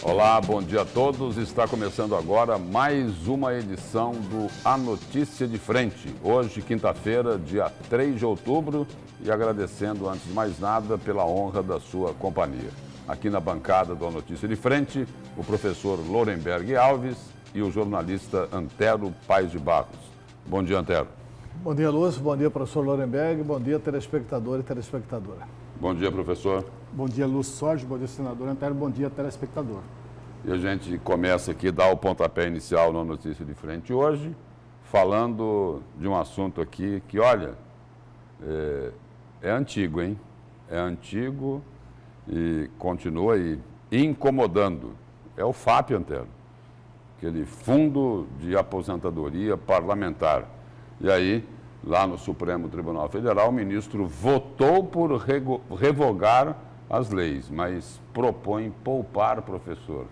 Olá, bom dia a todos. Está começando agora mais uma edição do A Notícia de Frente. Hoje, quinta-feira, dia 3 de outubro, e agradecendo, antes de mais nada, pela honra da sua companhia. Aqui na bancada do A Notícia de Frente, o professor Lorenberg Alves e o jornalista Antero Paes de Barros. Bom dia, Antero. Bom dia, Lúcio. Bom dia, professor Lorenberg. Bom dia, telespectador e telespectadora. Bom dia, professor. Bom dia, Lúcio Sorge. Bom dia, senador Antero. Bom dia, telespectador. E a gente começa aqui, dá o pontapé inicial na Notícia de Frente hoje, falando de um assunto aqui que, olha, é antigo, hein? É antigo e continua aí incomodando. É o FAP, Antero, aquele Fundo de Aposentadoria Parlamentar. E aí, lá no Supremo Tribunal Federal, o ministro votou por revogar as leis, mas propõe poupar, professor,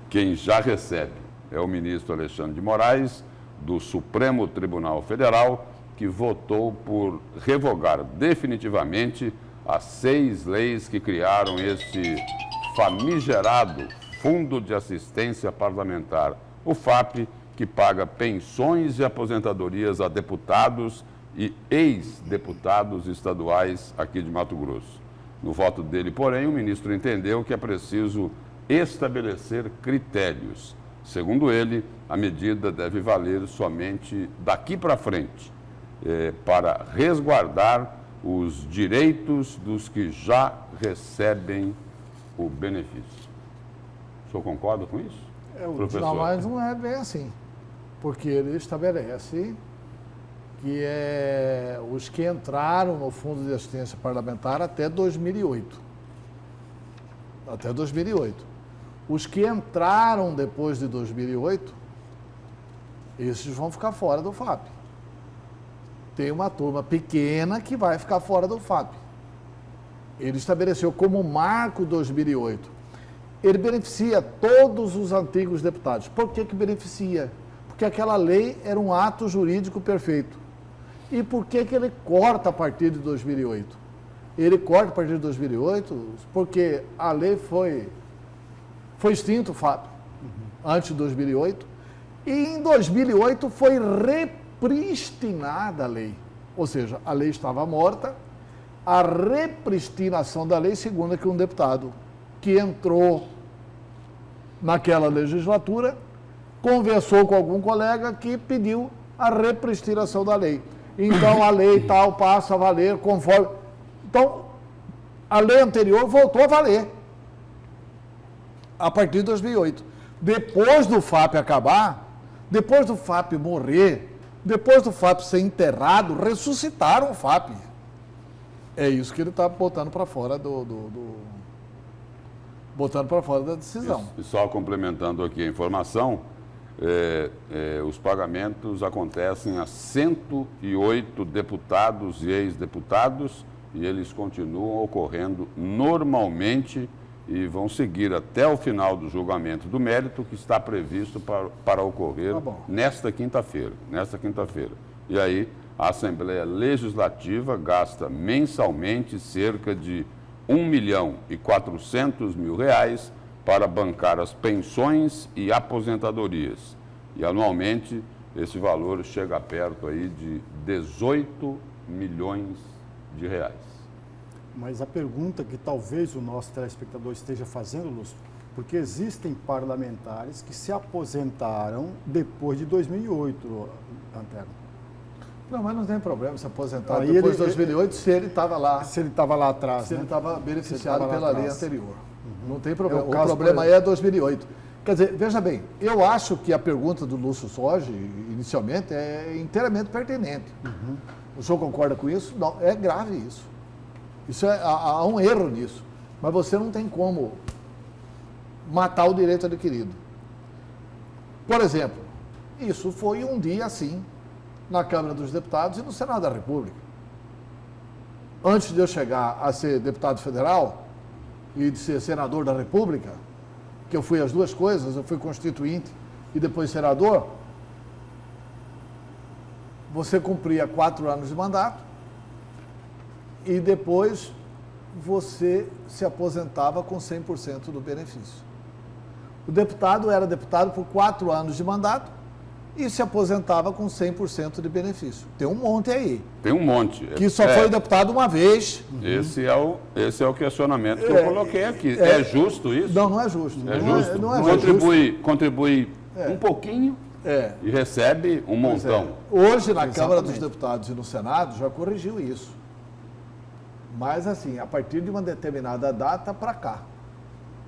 quem já recebe. É o ministro Alexandre de Moraes, do Supremo Tribunal Federal, que votou por revogar definitivamente as 6 leis que criaram este famigerado Fundo de Assistência Parlamentar, o FAP, que paga pensões e aposentadorias a deputados e ex-deputados estaduais aqui de Mato Grosso. No voto dele, porém, o ministro entendeu que é preciso estabelecer critérios. Segundo ele, a medida deve valer somente daqui para frente, para resguardar os direitos dos que já recebem o benefício. O senhor concorda com isso, professor? Não, mas não é bem assim, porque ele estabelece que os que entraram no Fundo de Assistência Parlamentar até 2008. Até 2008. Os que entraram depois de 2008, esses vão ficar fora do FAP. Tem uma turma pequena que vai ficar fora do FAP. Ele estabeleceu como marco 2008. Ele beneficia todos os antigos deputados. Por que beneficia? Porque aquela lei era um ato jurídico perfeito. E por que ele corta a partir de 2008? Ele corta a partir de 2008 porque a lei foi extinto o FAP, antes de 2008, e em 2008 foi repristinada a lei. Ou seja, a lei estava morta, a repristinação da lei, segundo que um deputado que entrou naquela legislatura conversou com algum colega que pediu a repristinação da lei. Então, a lei tal passa a valer conforme... Então, a lei anterior voltou a valer a partir de 2008. Depois do FAP acabar, depois do FAP morrer, depois do FAP ser enterrado, ressuscitaram o FAP. É isso que ele está botando para fora botando para fora da decisão. E só complementando aqui a informação, os pagamentos acontecem a 108 deputados e ex-deputados e eles continuam ocorrendo normalmente e vão seguir até o final do julgamento do mérito que está previsto para ocorrer nesta quinta-feira. E aí, a Assembleia Legislativa gasta mensalmente cerca de R$1.400.000 para bancar as pensões e aposentadorias. E anualmente esse valor chega perto aí de 18 milhões de reais. Mas a pergunta que talvez o nosso telespectador esteja fazendo, Lúcio, porque existem parlamentares que se aposentaram depois de 2008, Antero. Não, mas não tem problema se aposentar depois de 2008 se ele estava lá. Se ele estava lá atrás, se ele estava beneficiado pela lei anterior. Não tem problema. É o o caso, problema aí é 2008. Quer dizer, veja bem, eu acho que a pergunta do Lúcio Sorge, inicialmente, é inteiramente pertinente. O senhor concorda com isso? Não, é grave isso. Há um erro nisso. Mas você não tem como matar o direito adquirido. Por exemplo, isso foi um dia assim na Câmara dos Deputados e no Senado da República. Antes de eu chegar a ser deputado federal e de ser senador da República, que eu fui as duas coisas, eu fui constituinte e depois senador, você cumpria 4 anos de mandato e depois você se aposentava com 100% do benefício. O deputado era deputado por 4 anos de mandato e se aposentava com 100% de benefício. Tem um monte aí. Tem um monte. Que só foi deputado uma vez. Esse é o questionamento que eu coloquei aqui. É justo isso? Não, não é justo. É justo. Não é Contribui um pouquinho e recebe um montão. Hoje, na Câmara dos Deputados e no Senado, já corrigiu isso. Mas, assim, a partir de uma determinada data para cá.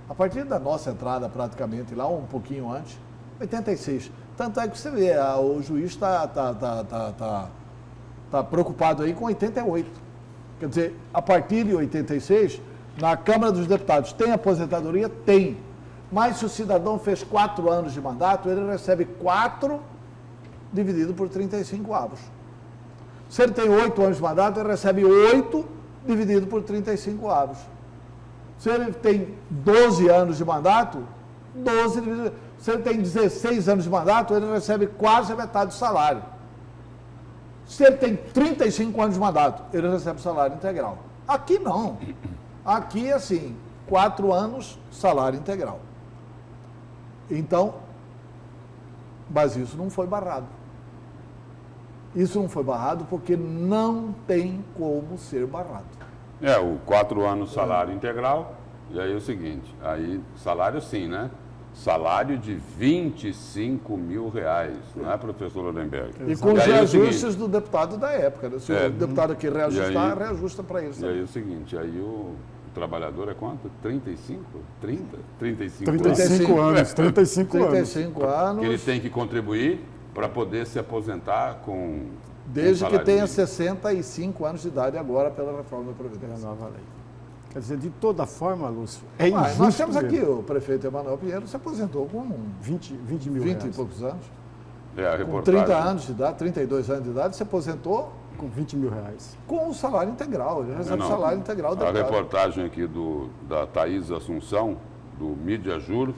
A partir da nossa entrada, praticamente, lá um pouquinho antes, 86. Tanto é que você vê, o juiz está preocupado aí com 88. Quer dizer, a partir de 86, na Câmara dos Deputados tem aposentadoria? Tem. Mas se o cidadão fez 4 anos de mandato, ele recebe 4 dividido por 35 avos. Se ele tem 8 anos de mandato, ele recebe 8 dividido por 35 avos. Se ele tem 12 anos de mandato, 12 dividido. Se ele tem 16 anos de mandato, ele recebe quase a metade do salário. Se ele tem 35 anos de mandato, ele recebe salário integral. Aqui não. Aqui, assim, 4 anos, salário integral. Então, mas isso não foi barrado. Isso não foi barrado porque não tem como ser barrado. O 4 anos salário integral, e aí é o seguinte, aí salário sim, né? Salário de 25 mil reais, não é, professor Lorenberg? E com os reajustes do deputado da época, né? Se o deputado aqui reajustar, reajusta para ele. E aí é o seguinte, aí o trabalhador é quanto? 35? 30? 35 anos. 35 anos. Que ele tem que contribuir para poder se aposentar com... Desde que tenha 65 anos de idade agora pela reforma da Previdência. Pela nova lei. Quer dizer, de toda forma, Lúcio, é injusto. Nós temos aqui o prefeito Emanuel Pinheiro se aposentou com 20 mil 20 reais. E poucos anos. A com reportagem. 30 anos de idade, 32 anos de idade, se aposentou com 20 mil reais. Com o salário integral. Ele recebe o salário integral da A reportagem aqui da Thaís Assunção, do Mídia Juro,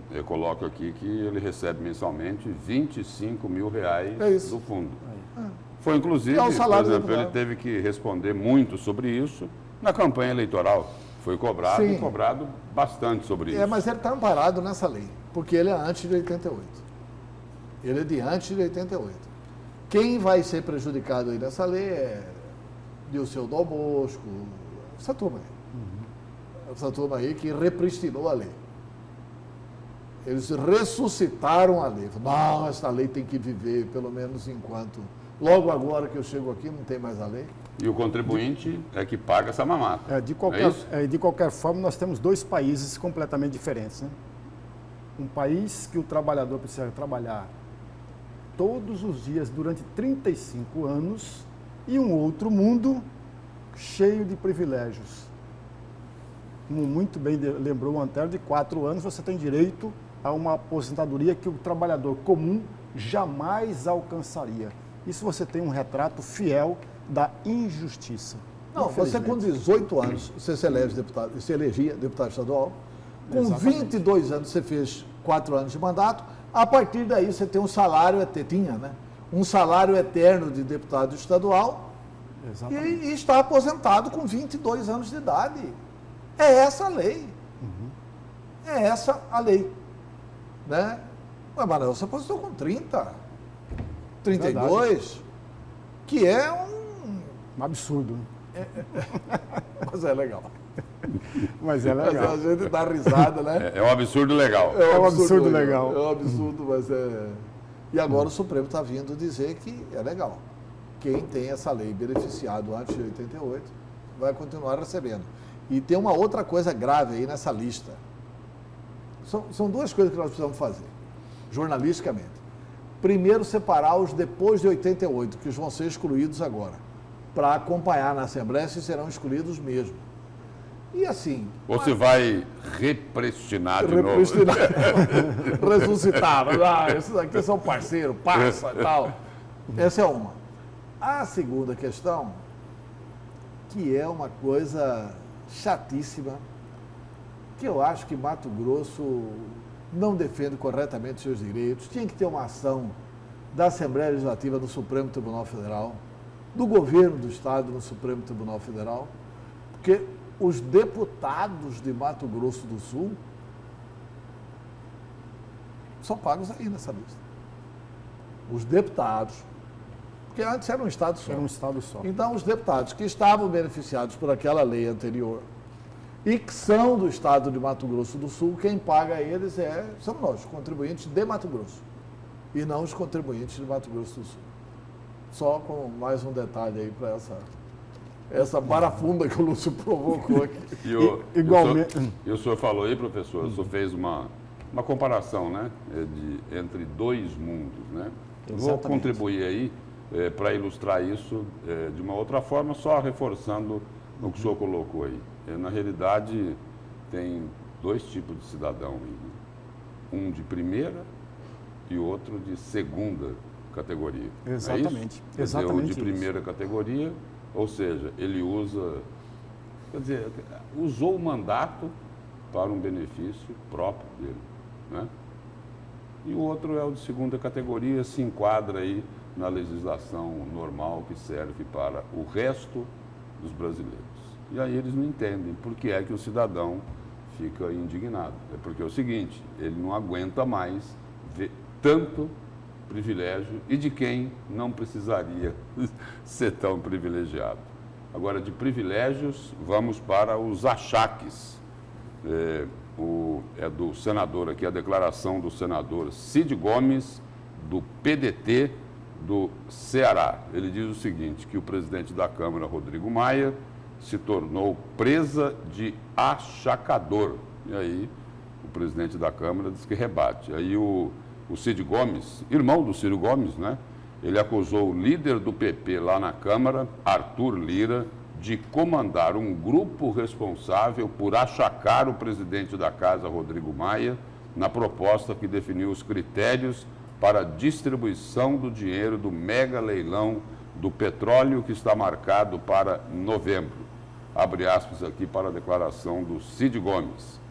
eu coloco aqui que ele recebe mensalmente 25 mil reais do fundo. Foi, inclusive, por exemplo, ele teve que responder muito sobre isso na campanha eleitoral. Foi cobrado e cobrado bastante sobre isso. Mas ele está amparado nessa lei, porque ele é antes de 88. Ele é de antes de 88. Quem vai ser prejudicado aí nessa lei é Dilceu Dal Bosco, essa turma aí. Essa turma aí que repristinou a lei. Eles ressuscitaram a lei. Não, essa lei tem que viver, pelo menos enquanto... Logo agora que eu chego aqui, não tem mais a lei. E o contribuinte é que paga essa mamata. De qualquer forma, nós temos 2 países completamente diferentes. Né? Um país que o trabalhador precisa trabalhar todos os dias durante 35 anos e um outro mundo cheio de privilégios. Como muito bem lembrou o Antero, de 4 anos você tem direito a uma aposentadoria que o trabalhador comum jamais alcançaria. Isso você tem um retrato fiel da injustiça. Não, você com 18 anos, você se elege deputado, você elegia deputado estadual. Com 22 anos você fez 4 anos de mandato. A partir daí você tem um salário, um salário eterno de deputado estadual. E está aposentado com 22 anos de idade. É essa a lei. É essa a lei. Né? O Emanuel se aposentou com 30, 32, que é um absurdo. Mas é legal. Mas é legal. A gente dá risada, né? É um absurdo legal. É um absurdo legal. É um absurdo, mas é... E agora o Supremo está vindo dizer que é legal. Quem tem essa lei beneficiado antes de 88 vai continuar recebendo. E tem uma outra coisa grave aí nessa lista. São 2 coisas que nós precisamos fazer, jornalisticamente. Primeiro, separar os depois de 88, que vão ser excluídos agora, para acompanhar na Assembleia se serão excluídos mesmo. E assim... Ou se vai repristinar de novo. Ressuscitar. Esses aqui são parceiros, passa e tal. Essa é uma. A segunda questão, que é uma coisa chatíssima, que eu acho que Mato Grosso não defende corretamente seus direitos. Tinha que ter uma ação da Assembleia Legislativa no Supremo Tribunal Federal, do governo do Estado no Supremo Tribunal Federal, porque os deputados de Mato Grosso do Sul são pagos aí nessa lista. Os deputados, porque antes era um estado só. Era um estado só. Então, os deputados que estavam beneficiados por aquela lei anterior e que são do estado de Mato Grosso do Sul, quem paga eles somos nós, os contribuintes de Mato Grosso, e não os contribuintes de Mato Grosso do Sul. Só com mais um detalhe aí para essa barafunda que o Lúcio provocou aqui. Igualmente. E o senhor falou aí, professor, o senhor fez uma comparação, né, entre dois mundos, né? Eu vou Exatamente. contribuir aí para ilustrar isso de uma outra forma, só reforçando o que o senhor colocou aí. Na realidade, tem dois tipos de cidadão aí, né? Um de primeira e outro de segunda categoria. Exatamente. É isso? Quer Exatamente dizer, o de primeira categoria, ou seja, ele usou o mandato para um benefício próprio dele, né? E o outro é o de segunda categoria, se enquadra aí na legislação normal que serve para o resto dos brasileiros. E aí eles não entendem por que é que o cidadão fica indignado. É porque é o seguinte, ele não aguenta mais ver tanto privilégio e de quem não precisaria ser tão privilegiado. Agora, de privilégios, vamos para os achaques. É do senador aqui, a declaração do senador Cid Gomes, do PDT do Ceará. Ele diz o seguinte, que o presidente da Câmara, Rodrigo Maia, se tornou presa de achacador. E aí, o presidente da Câmara diz que rebate. Aí o Cid Gomes, irmão do Ciro Gomes, né? Ele acusou o líder do PP lá na Câmara, Arthur Lira, de comandar um grupo responsável por achacar o presidente da Casa, Rodrigo Maia, na proposta que definiu os critérios para a distribuição do dinheiro do mega leilão do petróleo que está marcado para novembro. Abre aspas aqui para a declaração do Cid Gomes.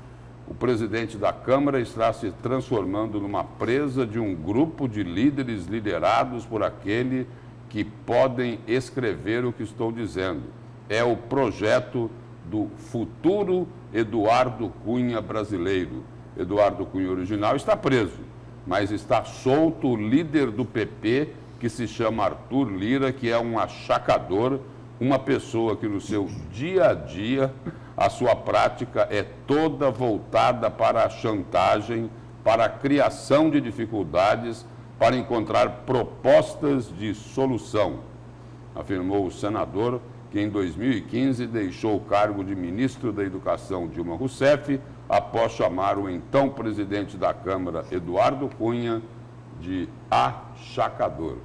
O presidente da Câmara está se transformando numa presa de um grupo de líderes liderados por aquele que podem escrever o que estou dizendo. É o projeto do futuro Eduardo Cunha brasileiro. Eduardo Cunha original está preso, mas está solto o líder do PP, que se chama Arthur Lira, que é um achacador, uma pessoa que no seu dia a dia, a sua prática é toda voltada para a chantagem, para a criação de dificuldades, para encontrar propostas de solução, afirmou o senador, que em 2015 deixou o cargo de ministro da Educação Dilma Rousseff, após chamar o então presidente da Câmara, Eduardo Cunha, de achacador.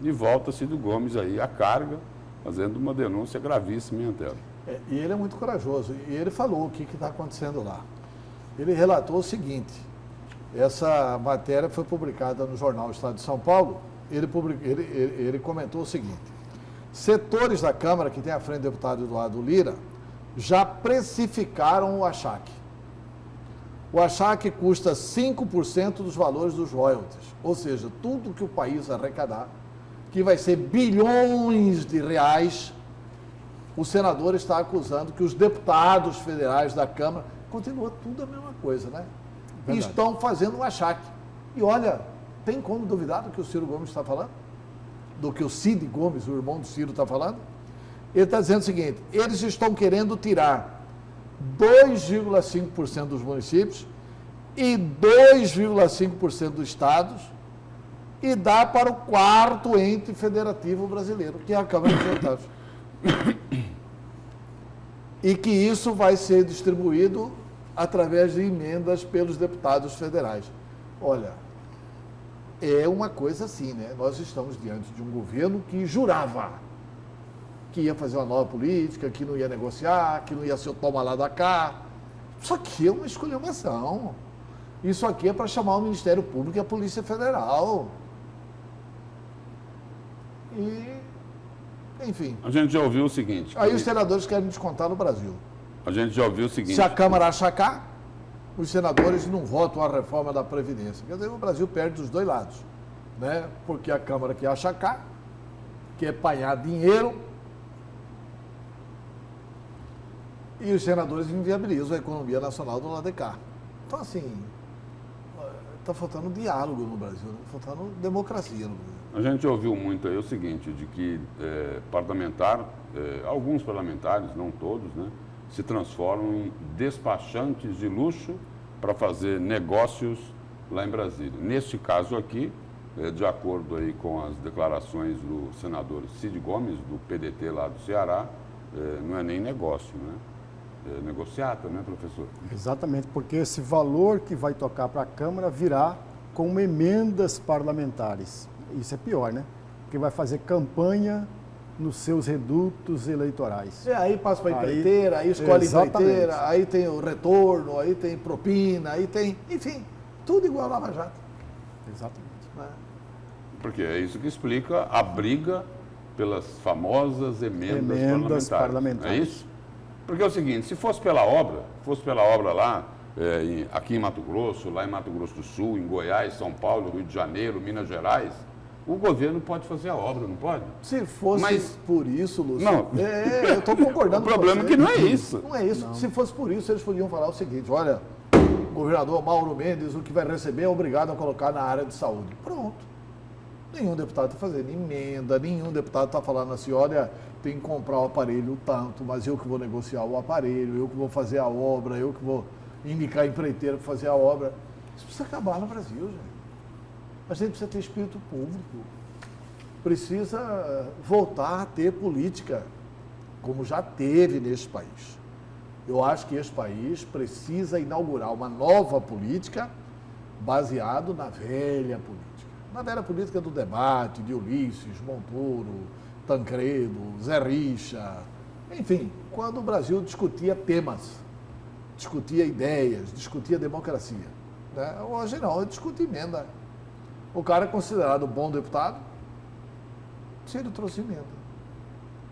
E volta Cid Gomes aí à carga, fazendo uma denúncia gravíssima em Antelo. E ele é muito corajoso. E ele falou o que está acontecendo lá. Ele relatou o seguinte, essa matéria foi publicada no jornal Estado de São Paulo, ele comentou o seguinte, setores da Câmara, que tem à frente o deputado Eduardo Lira, já precificaram o achaque. O achaque custa 5% dos valores dos royalties, ou seja, tudo que o país arrecadar, que vai ser bilhões de reais, o senador está acusando que os deputados federais da Câmara, continua tudo a mesma coisa, né? Verdade. Estão fazendo um achaque. E olha, tem como duvidar do que o Ciro Gomes está falando? Do que o Cid Gomes, o irmão do Ciro, está falando? Ele está dizendo o seguinte, eles estão querendo tirar 2,5% dos municípios e 2,5% dos estados e dar para o quarto ente federativo brasileiro, que é a Câmara dos Deputados. E que isso vai ser distribuído através de emendas pelos deputados federais. Olha, é uma coisa assim, né? Nós estamos diante de um governo que jurava que ia fazer uma nova política, que não ia negociar, que não ia ser o toma lá da cá. Isso aqui é uma esculhambação. Isso aqui é para chamar o Ministério Público e a Polícia Federal. E, enfim. A gente já ouviu o seguinte... Aí os senadores querem descontar no Brasil. A gente já ouviu o seguinte... Se a Câmara achacar, os senadores não votam a reforma da Previdência. Quer dizer, o Brasil perde dos dois lados, né? Porque a Câmara quer achacar, quer apanhar dinheiro, e os senadores inviabilizam a economia nacional do lado de cá. Então, assim, Está faltando diálogo no Brasil, está faltando democracia no Brasil. A gente ouviu muito aí o seguinte, de que alguns parlamentares, não todos, né, se transformam em despachantes de luxo para fazer negócios lá em Brasília. Neste caso aqui, de acordo aí com as declarações do senador Cid Gomes, do PDT lá do Ceará, não é nem negócio, né? É negociata, né, professor? Exatamente, porque esse valor que vai tocar para a Câmara virá com emendas parlamentares. Isso é pior, né? Porque vai fazer campanha nos seus redutos eleitorais. Aí passa para a empreiteira, aí escolhe a empreiteira, aí tem o retorno, aí tem propina, aí tem, enfim, tudo igual a Lava Jato. Exatamente. Porque é isso que explica a briga pelas famosas emendas parlamentares. É isso? Porque é o seguinte, se fosse pela obra lá, aqui em Mato Grosso, lá em Mato Grosso do Sul, em Goiás, São Paulo, Rio de Janeiro, Minas Gerais, o governo pode fazer a obra, não pode? Se fosse por isso, Lúcio... Não. Eu estou concordando com você. O problema é que não é isso. Não é isso. Não. Se fosse por isso, eles podiam falar o seguinte, olha, o governador Mauro Mendes, o que vai receber é obrigado a colocar na área de saúde. Pronto. Nenhum deputado está fazendo emenda, nenhum deputado está falando assim, olha, tem que comprar o aparelho tanto, mas eu que vou negociar o aparelho, eu que vou fazer a obra, eu que vou indicar a empreiteira para fazer a obra. Isso precisa acabar no Brasil, gente. A gente precisa ter espírito público. Precisa voltar a ter política, como já teve neste país. Eu acho que este país precisa inaugurar uma nova política baseado na velha política. Na velha política do debate, de Ulisses, Montoro, Tancredo, Zé Richa, enfim, quando o Brasil discutia temas, discutia ideias, discutia democracia. Né? Hoje não, discute emenda. O cara é considerado bom deputado se ele trouxe emenda.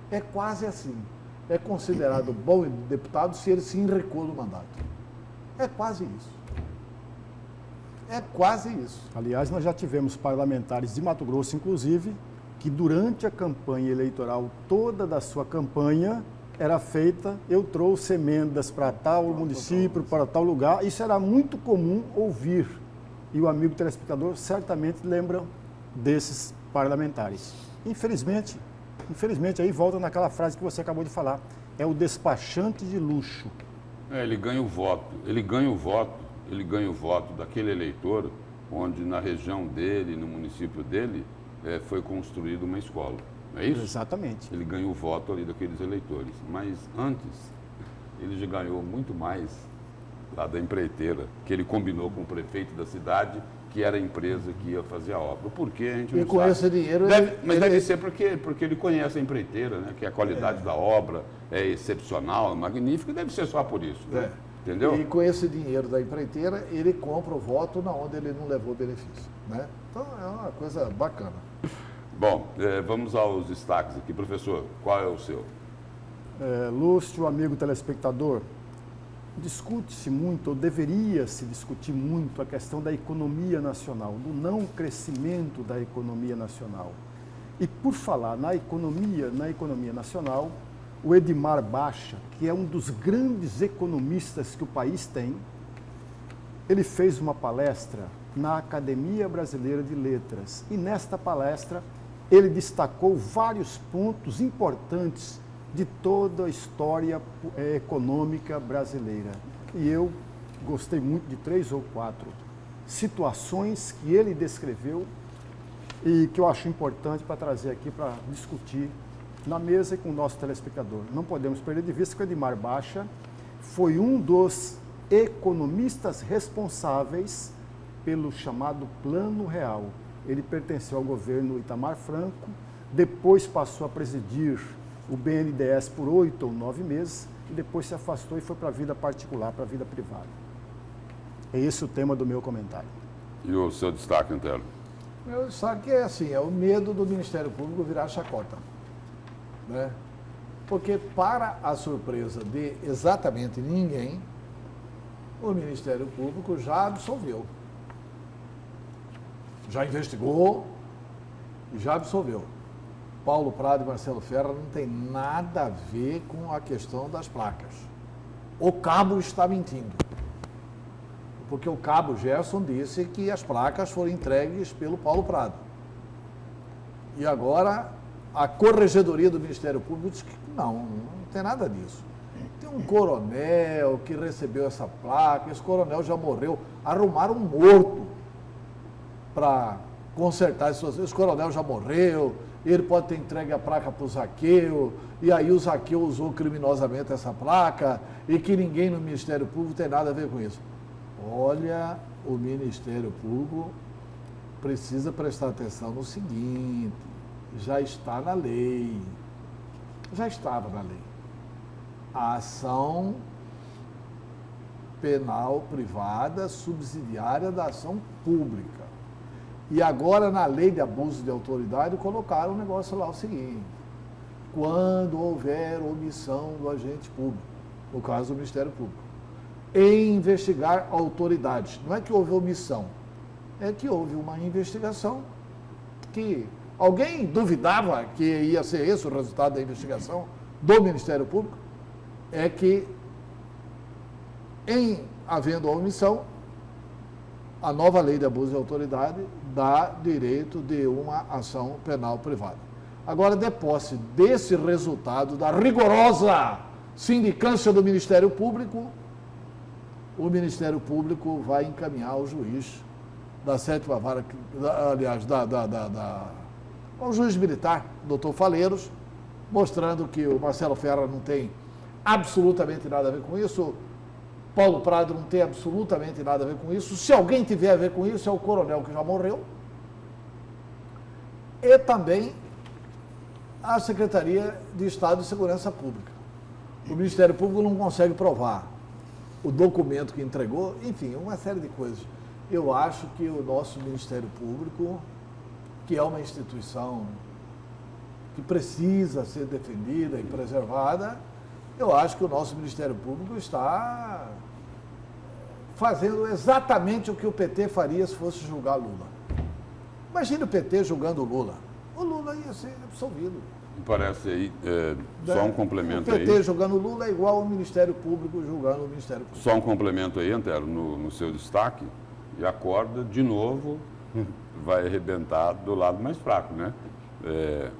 É quase assim. É considerado bom deputado se ele se enrecou do mandato. É quase isso. É quase isso. Aliás, nós já tivemos parlamentares de Mato Grosso, inclusive, que durante a campanha eleitoral, toda da sua campanha era feita, eu trouxe emendas para tal município, para tal lugar. Isso era muito comum ouvir. E o amigo telespectador certamente lembra desses parlamentares. Infelizmente, aí volta naquela frase que você acabou de falar, é o despachante de luxo. Ele ganha o voto daquele eleitor, onde na região dele, no município dele, foi construída uma escola. Não é isso? Exatamente. Ele ganha o voto ali daqueles eleitores. Mas antes, ele já ganhou muito mais lá da empreiteira, que ele combinou com o prefeito da cidade, que era a empresa que ia fazer a obra. Por quê? A gente não sabe. E com esse dinheiro... Deve ser porque ele conhece a empreiteira, né? Que a qualidade da obra é excepcional, magnífica, deve ser só por isso. Né? Entendeu? E com esse dinheiro da empreiteira, ele compra o voto na onde ele não levou benefício. Né? Então, é uma coisa bacana. Bom, vamos aos destaques aqui. Professor, qual é o seu? Lúcio, amigo telespectador, discute-se muito, ou deveria se discutir muito, a questão da economia nacional, do não crescimento da economia nacional. E por falar na economia nacional, o Edmar Baixa, que é um dos grandes economistas que o país tem, ele fez uma palestra na Academia Brasileira de Letras. E nesta palestra, ele destacou vários pontos importantes de toda a história econômica brasileira. E eu gostei muito de 3 ou 4 situações que ele descreveu e que eu acho importante para trazer aqui para discutir na mesa e com o nosso telespectador. Não podemos perder de vista que o Edmar Baixa foi um dos economistas responsáveis pelo chamado Plano Real. Ele pertenceu ao governo Itamar Franco, depois passou a presidir o BNDES por 8 ou 9 meses e depois se afastou e foi para a vida particular, para a vida privada. É esse o tema do meu comentário. E o seu destaque, Antero? Meu destaque é assim, é o medo do Ministério Público virar chacota. Né? Porque, para a surpresa de exatamente ninguém, o Ministério Público já absolveu. Já investigou e já absolveu. Paulo Prado e Marcelo Ferra não tem nada a ver com a questão das placas. O cabo está mentindo. O porque o cabo Gerson disse que as placas foram entregues pelo Paulo Prado. E agora a Corregedoria do Ministério Público diz que não tem nada disso. Tem um coronel que recebeu essa placa, esse coronel já morreu, arrumaram um morto para consertar isso. Esse coronel já morreu, ele pode ter entregue a placa para o Zaqueu, e aí o Zaqueu usou criminosamente essa placa, e que ninguém no Ministério Público tem nada a ver com isso. Olha, o Ministério Público precisa prestar atenção no seguinte, já está na lei, já estava na lei. A ação penal privada subsidiária da ação pública. E agora, na lei de abuso de autoridade, colocaram o negócio lá o seguinte, quando houver omissão do agente público, no caso do Ministério Público, em investigar autoridades. Não é que houve omissão, é que houve uma investigação que alguém duvidava que ia ser esse o resultado da investigação do Ministério Público, é que, em havendo a omissão, a nova lei de abuso de autoridade dá direito de uma ação penal privada. Agora, de posse desse resultado, da rigorosa sindicância do Ministério Público, o Ministério Público vai encaminhar o juiz da 7ª Vara, aliás, ao juiz militar, doutor Faleiros, mostrando que o Marcelo Ferra não tem absolutamente nada a ver com isso, Paulo Prado não tem absolutamente nada a ver com isso, se alguém tiver a ver com isso é o coronel que já morreu, e também a Secretaria de Estado de Segurança Pública. O Ministério Público não consegue provar o documento que entregou, enfim, uma série de coisas. Eu acho que o nosso Ministério Público, que é uma instituição que precisa ser defendida e preservada, eu acho que o nosso Ministério Público está fazendo exatamente o que o PT faria se fosse julgar Lula. Imagine o PT julgando o Lula. O Lula ia ser absolvido. Me parece aí, só um complemento aí. O PT julgando o Lula é igual ao Ministério Público julgando o Ministério Público. Só um complemento aí, Antero, no seu destaque, e a corda, de novo, vai arrebentar do lado mais fraco, né?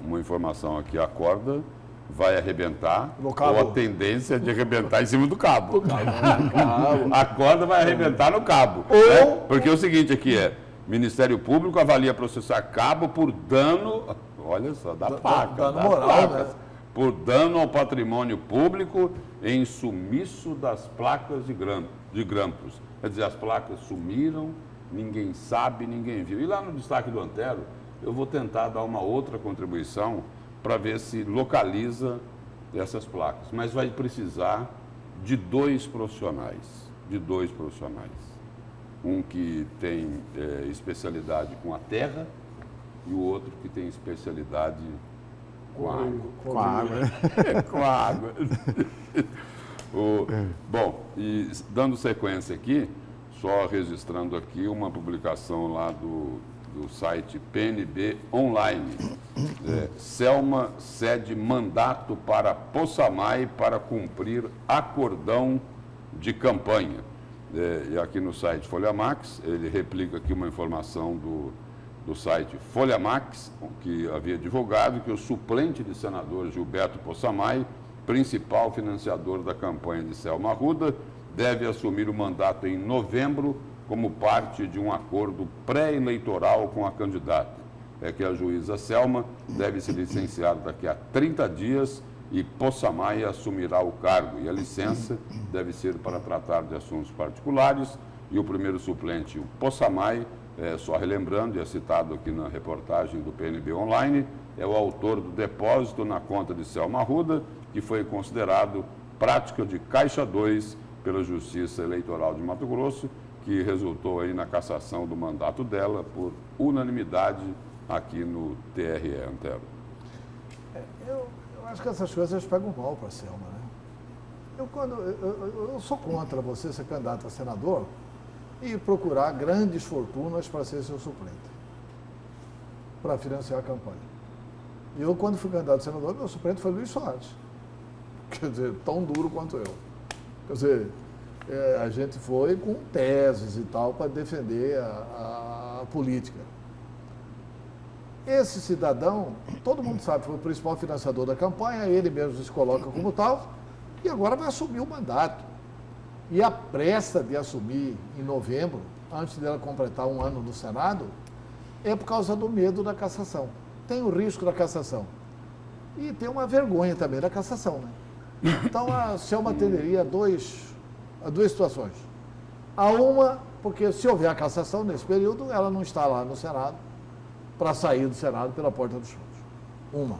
Uma informação aqui, a corda vai arrebentar, ou a tendência de arrebentar em cima do cabo. A corda vai arrebentar no cabo. Né? Porque o seguinte aqui Ministério Público avalia processar cabo por dano, olha só, da placa, dano moral, né? Por dano ao patrimônio público em sumiço das placas de grampos. Quer dizer, as placas sumiram, ninguém sabe, ninguém viu. E lá no destaque do Antero, eu vou tentar dar uma outra contribuição para ver se localiza essas placas. Mas vai precisar de dois profissionais. Um que tem especialidade com a terra e o outro que tem especialidade com a água. Com a água. Bom, e dando sequência aqui, só registrando aqui uma publicação lá do site PNB Online. Selma cede mandato para Possamay para cumprir acordão de campanha. E aqui no site Folha Max, ele replica aqui uma informação do site Folha Max, que havia divulgado que o suplente de senador Gilberto Possamay, principal financiador da campanha de Selma Arruda, deve assumir o mandato em novembro como parte de um acordo pré-eleitoral com a candidata. É que a juíza Selma deve se licenciar daqui a 30 dias e Possamay assumirá o cargo. E a licença deve ser para tratar de assuntos particulares. E o primeiro suplente, o Possamay, só relembrando, e é citado aqui na reportagem do PNB Online, é o autor do depósito na conta de Selma Arruda, que foi considerado prática de Caixa 2 pela Justiça Eleitoral de Mato Grosso, que resultou aí na cassação do mandato dela por unanimidade aqui no TRE, Antero. Eu acho que essas coisas pegam mal para a Selma, né? Eu sou contra você ser candidato a senador e procurar grandes fortunas para ser seu suplente, para financiar a campanha. Eu, quando fui candidato a senador, meu suplente foi Luiz Soares. Quer dizer, tão duro quanto eu. Quer dizer, a gente foi com teses e tal para defender a política. Esse cidadão, todo mundo sabe, foi o principal financiador da campanha, ele mesmo se coloca como tal, e agora vai assumir o mandato. E a pressa de assumir em novembro, antes dela completar um ano no Senado, é por causa do medo da cassação. Tem o risco da cassação. E tem uma vergonha também da cassação, né? Então a Selma atenderia a duas situações. A uma, porque se houver a cassação nesse período, ela não está lá no Senado para sair do Senado pela porta dos fundos. Uma.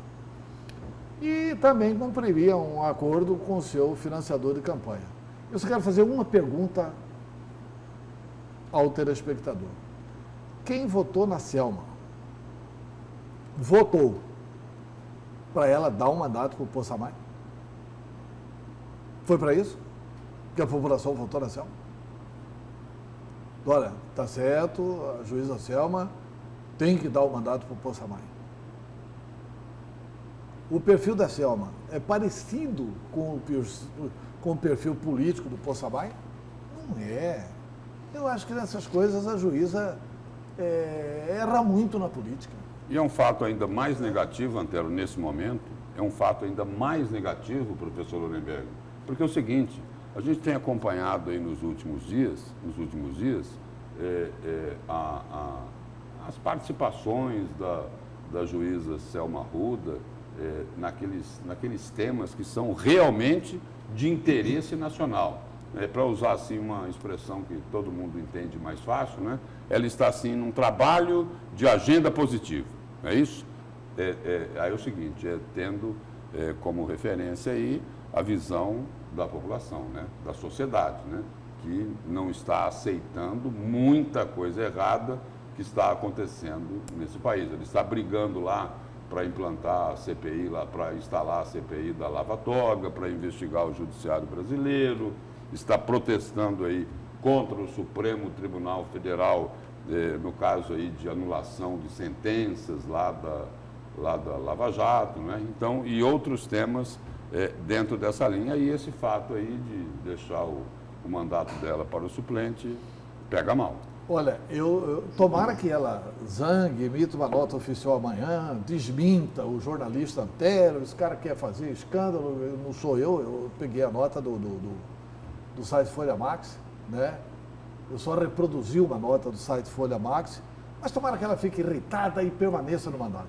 E também cumpriria um acordo com o seu financiador de campanha. Eu só quero fazer uma pergunta ao telespectador. Quem votou na Selma votou para ela dar um mandato para o Possamay? Foi para isso que a população votou na Selma? Olha, está certo, a juíza Selma tem que dar o mandato para o Possamay. O perfil da Selma é parecido com o perfil político do Possamay? Não é. Eu acho que nessas coisas a juíza erra muito na política. E é um fato ainda mais negativo, Antero, nesse momento, é um fato ainda mais negativo, professor Lorenberg, porque é o seguinte, a gente tem acompanhado aí nos últimos dias as participações da juíza Selma Arruda naqueles temas que são realmente de interesse nacional. Para usar assim uma expressão que todo mundo entende mais fácil, né? Ela está assim num trabalho de agenda positiva, não é isso? Aí é o seguinte, tendo como referência aí a visão da população, né? Da sociedade, né? Que não está aceitando muita coisa errada que está acontecendo nesse país. Ele está brigando lá para implantar a CPI, lá para instalar a CPI da Lava Toga, para investigar o judiciário brasileiro, está protestando aí contra o Supremo Tribunal Federal, no caso aí de anulação de sentenças lá da Lava Jato, né? Então, e outros temas dentro dessa linha, e esse fato aí de deixar o mandato dela para o suplente pega mal. Olha, tomara que ela zangue, emita uma nota oficial amanhã, desminta o jornalista Antero, esse cara quer fazer escândalo, não sou eu peguei a nota do site Folha Max, né? Eu só reproduzi uma nota do site Folha Max, mas tomara que ela fique irritada e permaneça no mandato.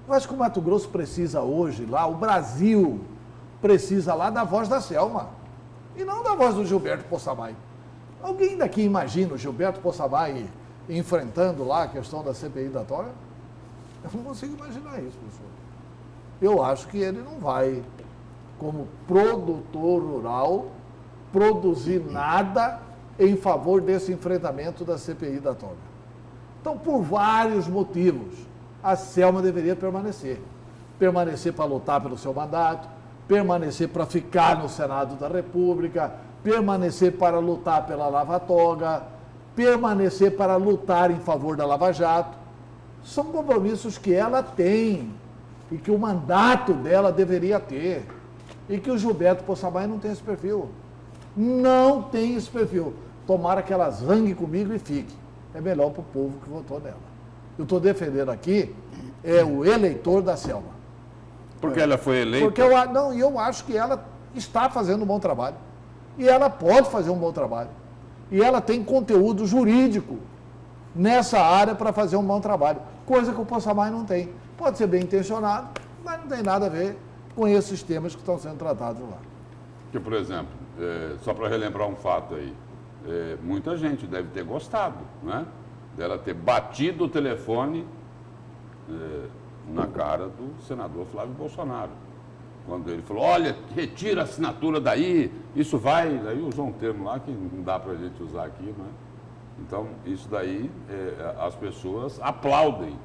Eu acho que o Mato Grosso precisa hoje lá, o Brasil precisa lá da voz da Selma, e não da voz do Gilberto Possamay. Alguém daqui imagina o Gilberto Possamay enfrentando lá a questão da CPI da Toga? Eu não consigo imaginar isso, professor. Eu acho que ele não vai, como produtor rural, produzir nada em favor desse enfrentamento da CPI da Toga. Então, por vários motivos, a Selma deveria permanecer. Permanecer para lutar pelo seu mandato, permanecer para ficar no Senado da República, permanecer para lutar pela Lava Toga, permanecer para lutar em favor da Lava Jato. São compromissos que ela tem e que o mandato dela deveria ter. E que o Gilberto Possamay não tem esse perfil. Não tem esse perfil. Tomara que ela zangue comigo e fique. É melhor para o povo que votou nela. Eu estou defendendo aqui o eleitor da Selma. Porque ela foi eleita? Porque eu acho que ela está fazendo um bom trabalho. E ela pode fazer um bom trabalho. E ela tem conteúdo jurídico nessa área para fazer um bom trabalho. Coisa que o Possamay não tem. Pode ser bem intencionado, mas não tem nada a ver com esses temas que estão sendo tratados lá. Que, por exemplo, só para relembrar um fato aí, muita gente deve ter gostado, né? Dela ter batido o telefone na cara do senador Flávio Bolsonaro. Quando ele falou, olha, retira a assinatura daí, isso vai... Aí usou um termo lá que não dá para a gente usar aqui, né? Então, isso daí, as pessoas aplaudem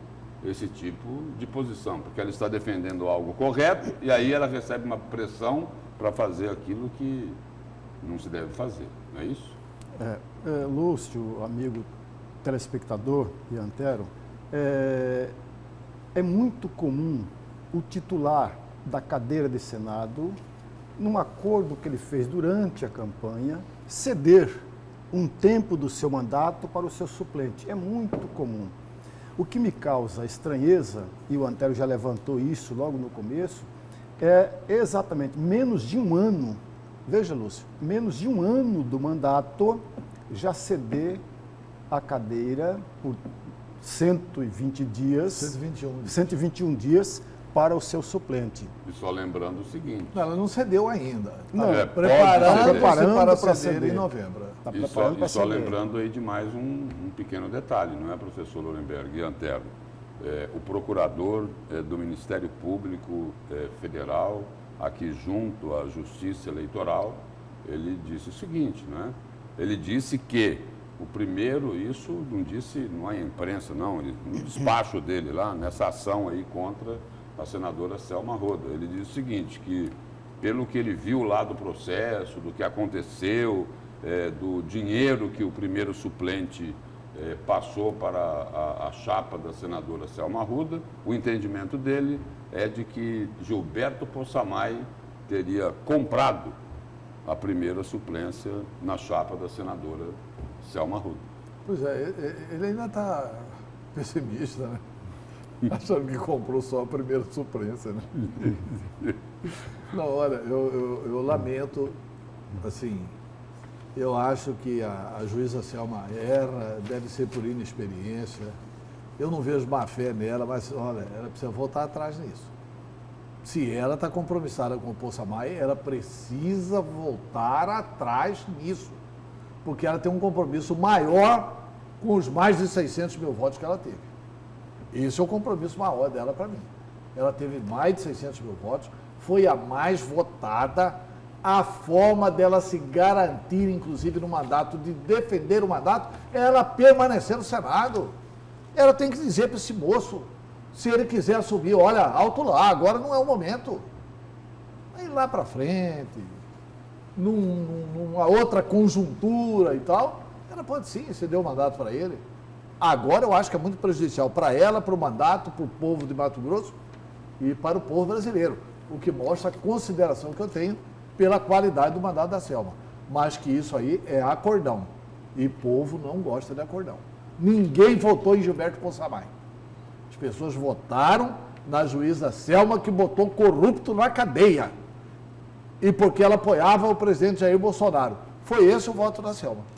esse tipo de posição, porque ela está defendendo algo correto e aí ela recebe uma pressão para fazer aquilo que não se deve fazer, não é isso? Lúcio, amigo telespectador e Antero, é muito comum o titular da cadeira de Senado num acordo que ele fez durante a campanha, ceder um tempo do seu mandato para o seu suplente. É muito comum. O que me causa estranheza, e o Antero já levantou isso logo no começo, é exatamente menos de um ano, veja, Lúcio, menos de um ano do mandato já ceder a cadeira por 120 dias, 121 dias para o seu suplente. E só lembrando o seguinte... Não, ela não cedeu ainda. Não, preparando para ceder em novembro. Tá E só lembrando aí de mais um pequeno detalhe, não é, professor Lorenberg e Antero? O procurador do Ministério Público Federal, aqui junto à Justiça Eleitoral, ele disse o seguinte, né? Ele disse que o primeiro, isso não disse, não é imprensa, não, no despacho dele lá, nessa ação aí contra a senadora Selma Arruda, ele disse o seguinte, que pelo que ele viu lá do processo, do que aconteceu, do dinheiro que o primeiro suplente passou para a chapa da senadora Selma Arruda, o entendimento dele é de que Gilberto Possamay teria comprado a primeira suplência na chapa da senadora Selma Arruda. Pois é, ele ainda está pessimista, né? Achando que comprou só a primeira suplência, né? Não, olha, eu lamento, assim, eu acho que a juíza Selma erra, deve ser por inexperiência. Eu não vejo má fé nela, mas, olha, ela precisa voltar atrás nisso. Se ela está compromissada com o Possamay, ela precisa voltar atrás nisso. Porque ela tem um compromisso maior com os mais de 600 mil votos que ela teve. Esse é o compromisso maior dela para mim. Ela teve mais de 600 mil votos, foi a mais votada, a forma dela se garantir, inclusive no mandato, de defender o mandato, é ela permanecer no Senado. Ela tem que dizer para esse moço, se ele quiser assumir, olha, alto lá, agora não é o momento. Aí lá para frente, numa outra conjuntura e tal, ela pode sim ceder o mandato para ele. Agora eu acho que é muito prejudicial para ela, para o mandato, para o povo de Mato Grosso e para o povo brasileiro, o que mostra a consideração que eu tenho pela qualidade do mandato da Selma. Mas que isso aí é acordão. E o povo não gosta de acordão. Ninguém votou em Gilberto Possamay. As pessoas votaram na juíza Selma, que botou corrupto na cadeia. E porque ela apoiava o presidente Jair Bolsonaro. Foi esse o voto da Selma.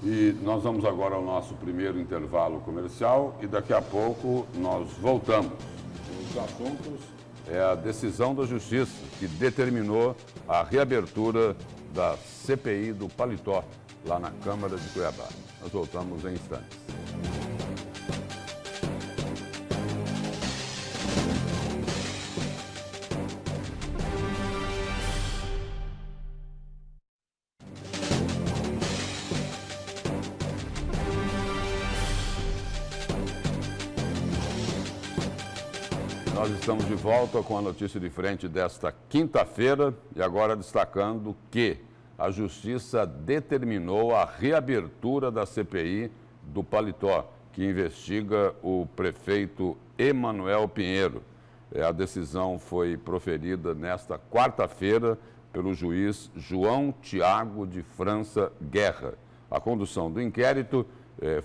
E nós vamos agora ao nosso primeiro intervalo comercial e daqui a pouco nós voltamos. Os assuntos é a decisão da Justiça que determinou a reabertura da CPI do Paletó, lá na Câmara de Cuiabá. Nós voltamos em instantes. Nós estamos de volta com a notícia de frente desta quinta-feira e agora destacando que a Justiça determinou a reabertura da CPI do Paletó, que investiga o prefeito Emanuel Pinheiro. A decisão foi proferida nesta quarta-feira pelo juiz João Tiago de França Guerra. A condução do inquérito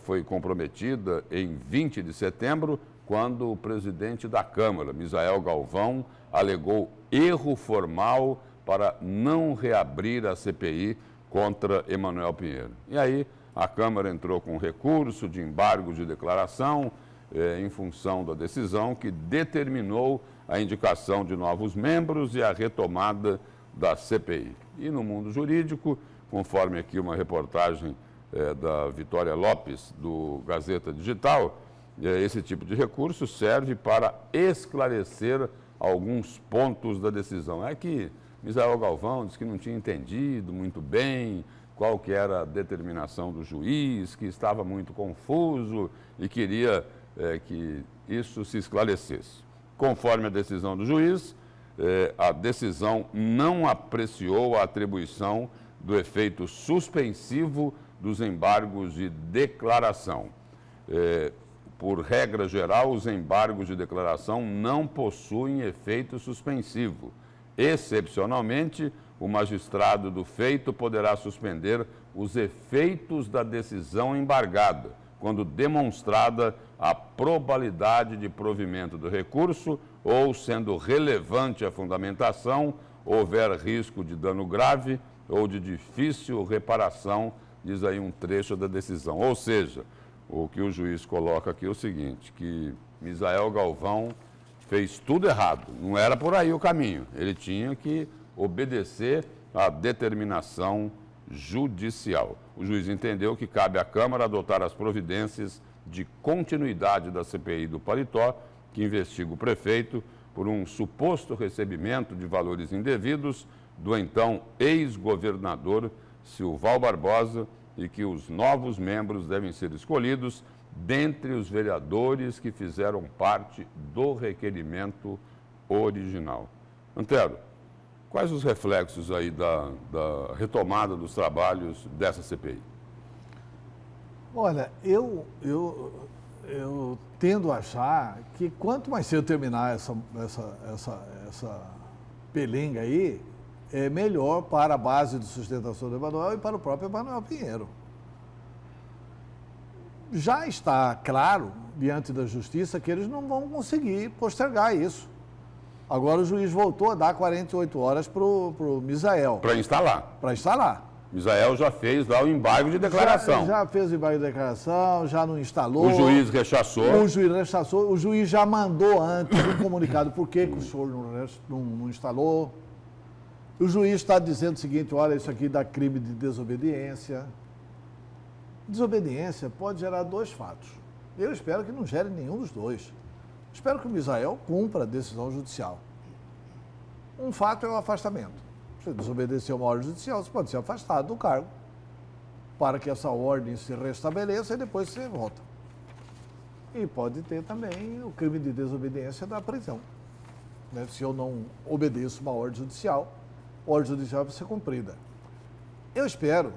foi comprometida em 20 de setembro, quando o presidente da Câmara, Misael Galvão, alegou erro formal para não reabrir a CPI contra Emanuel Pinheiro. E aí a Câmara entrou com recurso de embargo de declaração em função da decisão que determinou a indicação de novos membros e a retomada da CPI. E no mundo jurídico, conforme aqui uma reportagem da Vitória Lopes, do Gazeta Digital, esse tipo de recurso serve para esclarecer alguns pontos da decisão. É que Misael Galvão disse que não tinha entendido muito bem qual que era a determinação do juiz, que estava muito confuso e queria que isso se esclarecesse. Conforme a decisão do juiz, a decisão não apreciou a atribuição do efeito suspensivo dos embargos de declaração. Por regra geral, os embargos de declaração não possuem efeito suspensivo. Excepcionalmente, o magistrado do feito poderá suspender os efeitos da decisão embargada, quando demonstrada a probabilidade de provimento do recurso ou, sendo relevante a fundamentação, houver risco de dano grave ou de difícil reparação, diz aí um trecho da decisão. Ou seja, o que o juiz coloca aqui é o seguinte, que Misael Galvão fez tudo errado, não era por aí o caminho, ele tinha que obedecer à determinação judicial. O juiz entendeu que cabe à Câmara adotar as providências de continuidade da CPI do Paletó, que investiga o prefeito por um suposto recebimento de valores indevidos do então ex-governador Silval Barbosa e que os novos membros devem ser escolhidos dentre os vereadores que fizeram parte do requerimento original. Antero, quais os reflexos aí da retomada dos trabalhos dessa CPI? Olha, eu tendo a achar que quanto mais cedo terminar essa pelenga aí, é melhor para a base de sustentação do Emanuel e para o próprio Emanuel Pinheiro. Já está claro, diante da justiça, que eles não vão conseguir postergar isso. Agora o juiz voltou a dar 48 horas para o Misael. Para instalar. Para instalar. Misael já fez lá o embargo de declaração. Já fez o embargo de declaração, já não instalou. O juiz rechaçou. O juiz rechaçou. O juiz já mandou antes um comunicado por que o senhor não instalou. O juiz está dizendo o seguinte, olha, isso aqui dá crime de desobediência. Desobediência pode gerar dois fatos. Eu espero que não gere nenhum dos dois. Espero que o Misael cumpra a decisão judicial. Um fato é o afastamento. Se desobedecer uma ordem judicial, você pode ser afastado do cargo para que essa ordem se restabeleça e depois você volta. E pode ter também o crime de desobediência da prisão. Né? Se eu não obedeço uma ordem judicial, a ordem judicial vai ser cumprida. Eu espero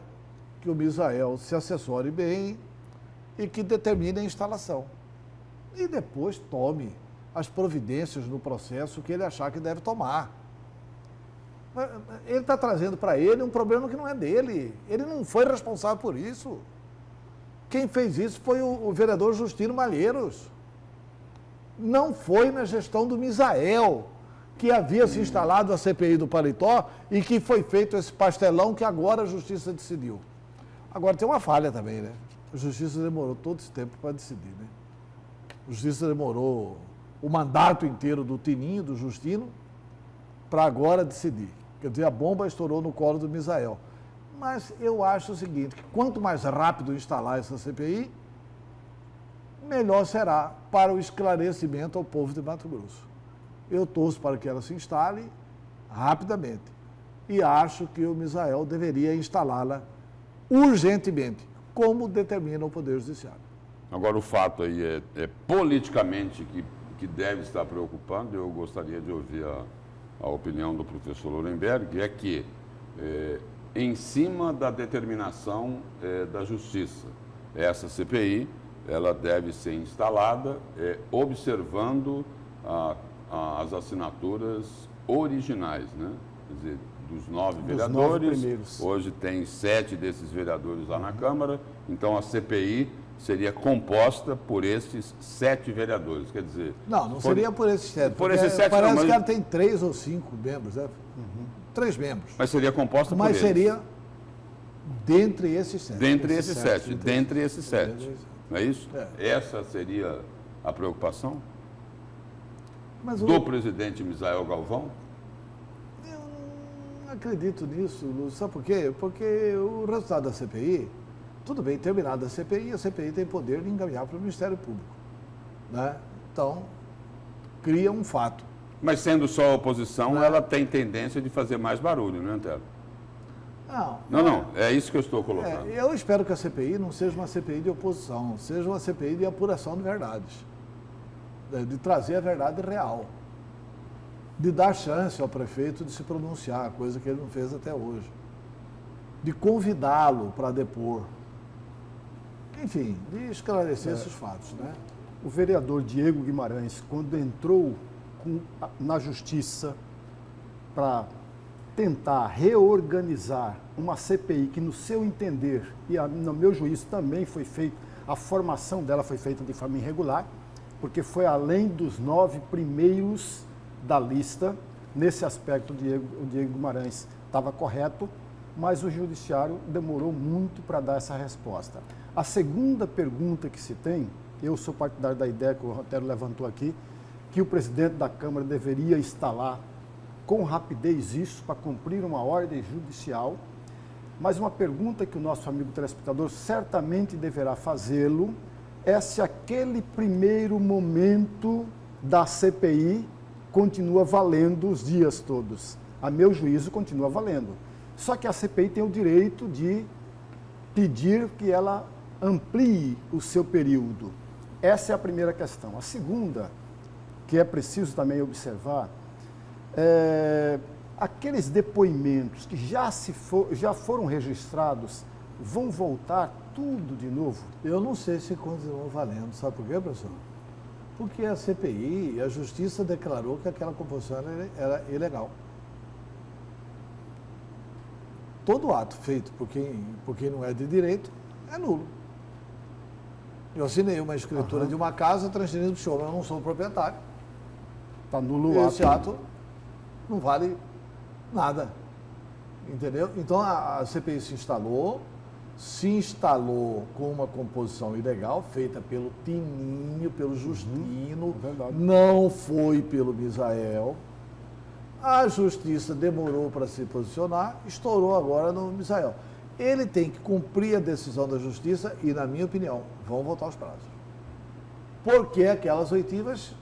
que o Misael se assessore bem e que determine a instalação. E depois tome as providências no processo que ele achar que deve tomar. Ele está trazendo para ele um problema que não é dele. Ele não foi responsável por isso. Quem fez isso foi o vereador Justino Malheiros. Não foi na gestão do Misael, que havia se instalado a CPI do Paletó e que foi feito esse pastelão que agora a Justiça decidiu. Agora tem uma falha também, né? A Justiça demorou todo esse tempo para decidir, né? A Justiça demorou o mandato inteiro do Tininho, do Justino, para agora decidir. Quer dizer, a bomba estourou no colo do Misael. Mas eu acho o seguinte, que quanto mais rápido instalar essa CPI, melhor será para o esclarecimento ao povo de Mato Grosso. Eu torço para que ela se instale rapidamente. E acho que o Misael deveria instalá-la urgentemente, como determina o Poder Judiciário. Agora, o fato aí é politicamente que deve estar preocupando, eu gostaria de ouvir a opinião do professor Lourenberg, é que, em cima da determinação da Justiça, essa CPI, ela deve ser instalada observando as assinaturas originais, né? Quer dizer, dos 9 vereadores, hoje tem 7 desses vereadores lá na Câmara, então a CPI seria composta por esses 7 vereadores, quer dizer... Não seria por esses 7. Por esses 7 parece não, mas... que ela tem 3 ou 5 membros, né? 3 membros. Mas seria composta por eles. Mas seria dentre esses 7. Dentre esses 7, dentre esses 7. Não é isso? Essa seria a preocupação do presidente Misael Galvão? Eu não acredito nisso, Lúcio. Sabe por quê? Porque o resultado da CPI... Tudo bem, terminada a CPI tem poder de encaminhar para o Ministério Público. Né? Então, cria um fato. Mas sendo só a oposição, ela tem tendência de fazer mais barulho, não é, Antero? Não, é isso que eu estou colocando. Eu espero que a CPI não seja uma CPI de oposição, seja uma CPI de apuração de verdades. De trazer a verdade real. De dar chance ao prefeito de se pronunciar, coisa que ele não fez até hoje. De convidá-lo para depor. Enfim, de esclarecer esses fatos, né? O vereador Diego Guimarães, quando entrou na Justiça para tentar reorganizar uma CPI que, no seu entender, e no meu juízo também foi feito, a formação dela foi feita de forma irregular, porque foi além dos 9 primeiros da lista. Nesse aspecto, o Diego Guimarães estava correto, mas o Judiciário demorou muito para dar essa resposta. A segunda pergunta que se tem, eu sou partidário da ideia que o Rotero levantou aqui, que o presidente da Câmara deveria instalar com rapidez isso para cumprir uma ordem judicial, mas uma pergunta que o nosso amigo telespectador certamente deverá fazê-lo é se aquele primeiro momento da CPI continua valendo os dias todos. A meu juízo, continua valendo. Só que a CPI tem o direito de pedir que ela amplie o seu período. Essa é a primeira questão. A segunda, que é preciso também observar, aqueles depoimentos que já foram registrados vão voltar tudo de novo? Eu não sei se continuam valendo. Sabe por quê, professor? Porque a CPI, a Justiça declarou que aquela composição era ilegal. Todo ato feito por quem não é de direito é nulo. Eu assinei uma escritura de uma casa transferindo para o senhor, mas eu não sou o proprietário. Está nulo o ato. Esse ato não vale nada. Entendeu? Então a CPI se instalou com uma composição ilegal, feita pelo Tininho, pelo Justino, não foi pelo Misael. A Justiça demorou para se posicionar, estourou agora no Misael. Ele tem que cumprir a decisão da Justiça e, na minha opinião, vão voltar os prazos. Porque aquelas oitivas,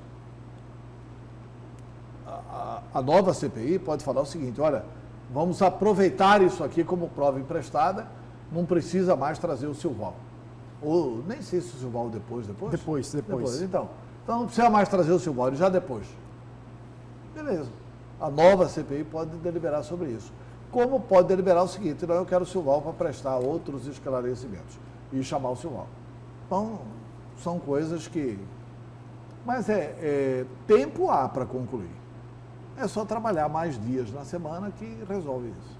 a nova CPI pode falar o seguinte: olha, vamos aproveitar isso aqui como prova emprestada, não precisa mais trazer o Silval. Ou nem sei se o Silval depois. Depois. Então não precisa mais trazer o Silval, já depois. Beleza. A nova CPI pode deliberar sobre isso. Como pode deliberar o seguinte: não, eu quero o Silval para prestar outros esclarecimentos e chamar o Silval. Então, são coisas que... Mas tempo há para concluir. É só trabalhar mais dias na semana que resolve isso.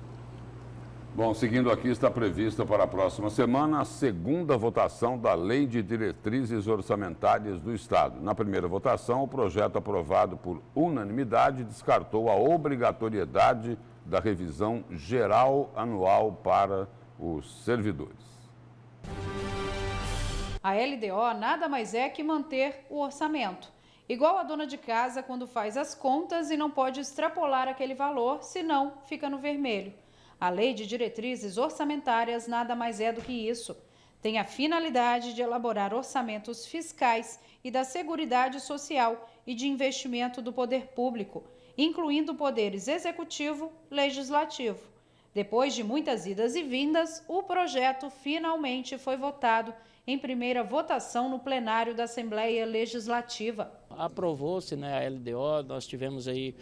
Bom, seguindo aqui, está prevista para a próxima semana a segunda votação da Lei de Diretrizes Orçamentárias do Estado. Na primeira votação, o projeto aprovado por unanimidade descartou a obrigatoriedade da revisão geral anual para os servidores. A LDO nada mais é que manter o orçamento. Igual a dona de casa quando faz as contas e não pode extrapolar aquele valor, senão fica no vermelho. A Lei de Diretrizes Orçamentárias nada mais é do que isso. Tem a finalidade de elaborar orçamentos fiscais e da Seguridade Social e de investimento do poder público, incluindo poderes executivo e legislativo. Depois de muitas idas e vindas, o projeto finalmente foi votado em primeira votação no plenário da Assembleia Legislativa. Aprovou-se, né, a LDO, nós tivemos aí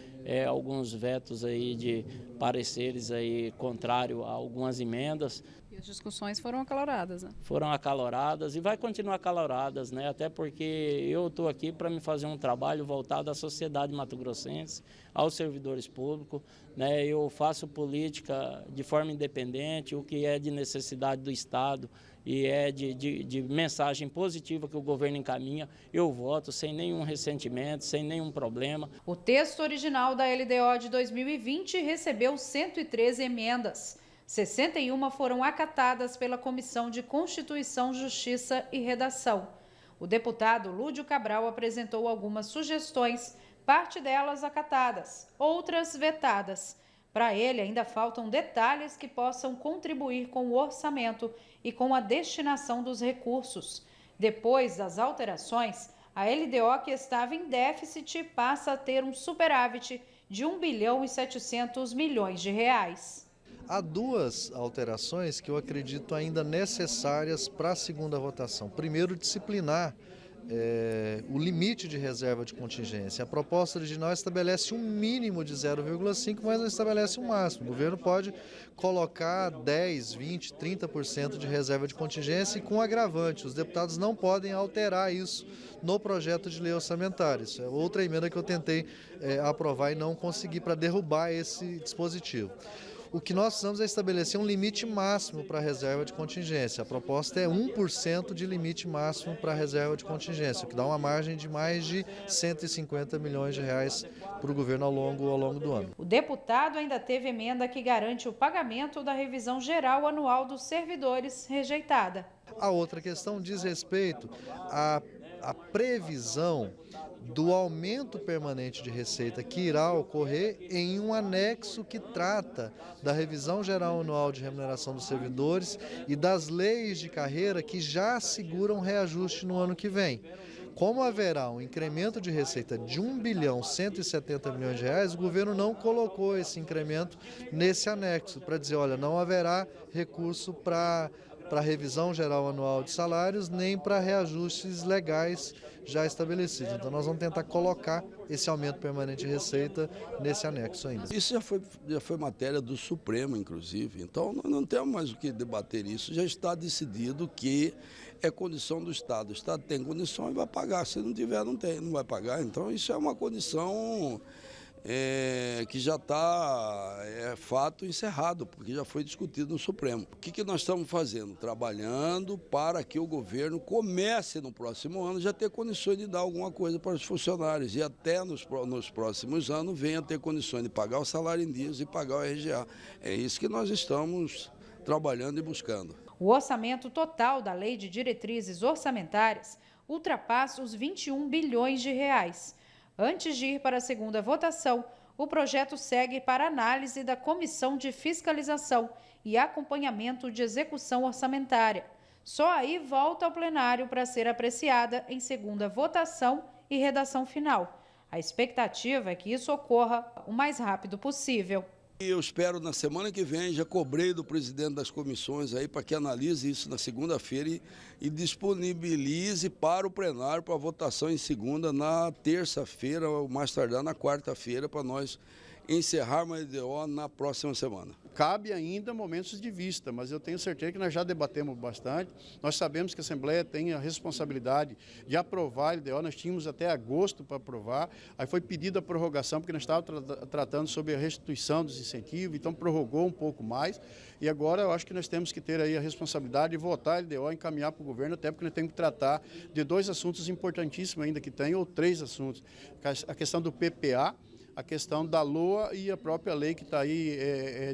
alguns vetos aí de pareceres aí contrário a algumas emendas. E as discussões foram acaloradas, né? Foram acaloradas e vai continuar acaloradas, né? Até porque eu estou aqui para me fazer um trabalho voltado à sociedade mato-grossense, aos servidores públicos, né? Eu faço política de forma independente, o que é de necessidade do Estado e é de mensagem positiva que o governo encaminha, eu voto sem nenhum ressentimento, sem nenhum problema. O texto original da LDO de 2020 recebeu 113 emendas. 61 foram acatadas pela Comissão de Constituição, Justiça e Redação. O deputado Lúdio Cabral apresentou algumas sugestões, parte delas acatadas, outras vetadas. Para ele, ainda faltam detalhes que possam contribuir com o orçamento e com a destinação dos recursos. Depois das alterações, a LDO, que estava em déficit, passa a ter um superávit de R$ 1 bilhão e 700 milhões de reais. Há duas alterações que eu acredito ainda necessárias para a segunda votação. Primeiro, disciplinar o limite de reserva de contingência. A proposta original estabelece um mínimo de 0,5, mas não estabelece um máximo. O governo pode colocar 10, 20, 30% de reserva de contingência e com agravante. Os deputados não podem alterar isso no projeto de lei orçamentária. Isso é outra emenda que eu tentei aprovar e não consegui para derrubar esse dispositivo. O que nós precisamos é estabelecer um limite máximo para a reserva de contingência. A proposta é 1% de limite máximo para a reserva de contingência, o que dá uma margem de mais de 150 milhões de reais para o governo ao longo do ano. O deputado ainda teve emenda que garante o pagamento da revisão geral anual dos servidores rejeitada. A outra questão diz respeito à previsão do aumento permanente de receita que irá ocorrer em um anexo que trata da revisão geral anual de remuneração dos servidores e das leis de carreira que já asseguram reajuste no ano que vem. Como haverá um incremento de receita de 1.170 bilhões de reais, o governo não colocou esse incremento nesse anexo para dizer, olha, não haverá recurso para a revisão geral anual de salários, nem para reajustes legais já estabelecidos. Então nós vamos tentar colocar esse aumento permanente de receita nesse anexo ainda. Isso já foi matéria do Supremo, inclusive, então nós não temos mais o que debater isso, já está decidido que é condição do Estado. O Estado tem condição e vai pagar, se não tiver, não vai pagar. Então isso é uma condição que já está fato encerrado, porque já foi discutido no Supremo. O que nós estamos fazendo? Trabalhando para que o governo comece no próximo ano já ter condições de dar alguma coisa para os funcionários e até nos próximos anos venha ter condições de pagar o salário em dias e pagar o RGA. É isso que nós estamos trabalhando e buscando. O orçamento total da Lei de Diretrizes Orçamentárias ultrapassa os 21 bilhões de reais. Antes de ir para a segunda votação, o projeto segue para análise da Comissão de Fiscalização e Acompanhamento de Execução Orçamentária. Só aí volta ao plenário para ser apreciada em segunda votação e redação final. A expectativa é que isso ocorra o mais rápido possível. Eu espero na semana que vem, já cobrei do presidente das comissões aí para que analise isso na segunda-feira e disponibilize para o plenário para votação em segunda, na terça-feira, ou mais tardar na quarta-feira, para nós encerrarmos a LDO na próxima semana. Cabe ainda momentos de vista, mas eu tenho certeza que nós já debatemos bastante. Nós sabemos que a Assembleia tem a responsabilidade de aprovar a LDO, nós tínhamos até agosto para aprovar, aí foi pedida a prorrogação, porque nós estávamos tratando sobre a restituição dos incentivos, então prorrogou um pouco mais, e agora eu acho que nós temos que ter aí a responsabilidade de votar a LDO, encaminhar para o governo, até porque nós temos que tratar de 2 assuntos importantíssimos ainda que tem, ou 3 assuntos. A questão do PPA, a questão da LOA e a própria lei que está aí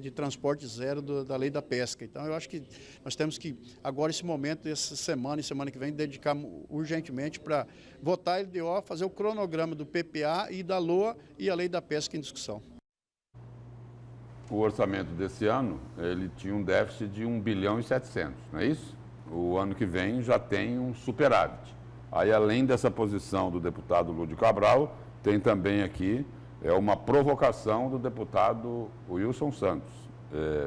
de transporte zero da lei da pesca. Então, eu acho que nós temos que, agora, esse momento, essa semana e semana que vem, dedicar urgentemente para votar a LDO, fazer o cronograma do PPA e da LOA e a lei da pesca em discussão. O orçamento desse ano, ele tinha um déficit de 1 bilhão e 700, não é isso? O ano que vem já tem um superávit. Aí, além dessa posição do deputado Lúdio Cabral, tem também aqui uma provocação do deputado Wilson Santos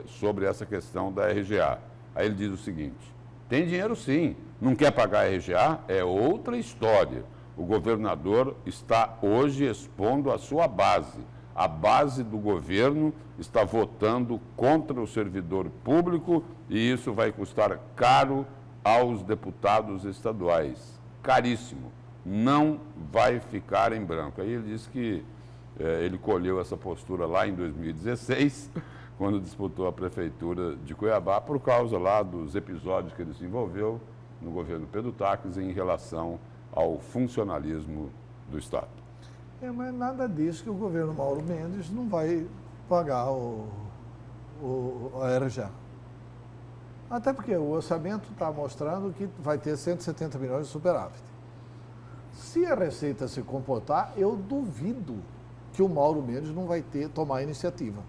sobre essa questão da RGA. Aí ele diz o seguinte: tem dinheiro sim, não quer pagar a RGA? É outra história. O governador está hoje expondo a sua base. A base do governo está votando contra o servidor público e isso vai custar caro aos deputados estaduais. Caríssimo. Não vai ficar em branco. Aí ele diz que ele colheu essa postura lá em 2016, quando disputou a prefeitura de Cuiabá, por causa lá dos episódios que ele se envolveu no governo Pedro Taques em relação ao funcionalismo do Estado. Mas nada disso que o governo Mauro Mendes não vai pagar a RGA. Até porque o orçamento está mostrando que vai ter 170 milhões de superávit. Se a Receita se comportar, eu duvido que o Mauro Mendes não vai tomar iniciativa.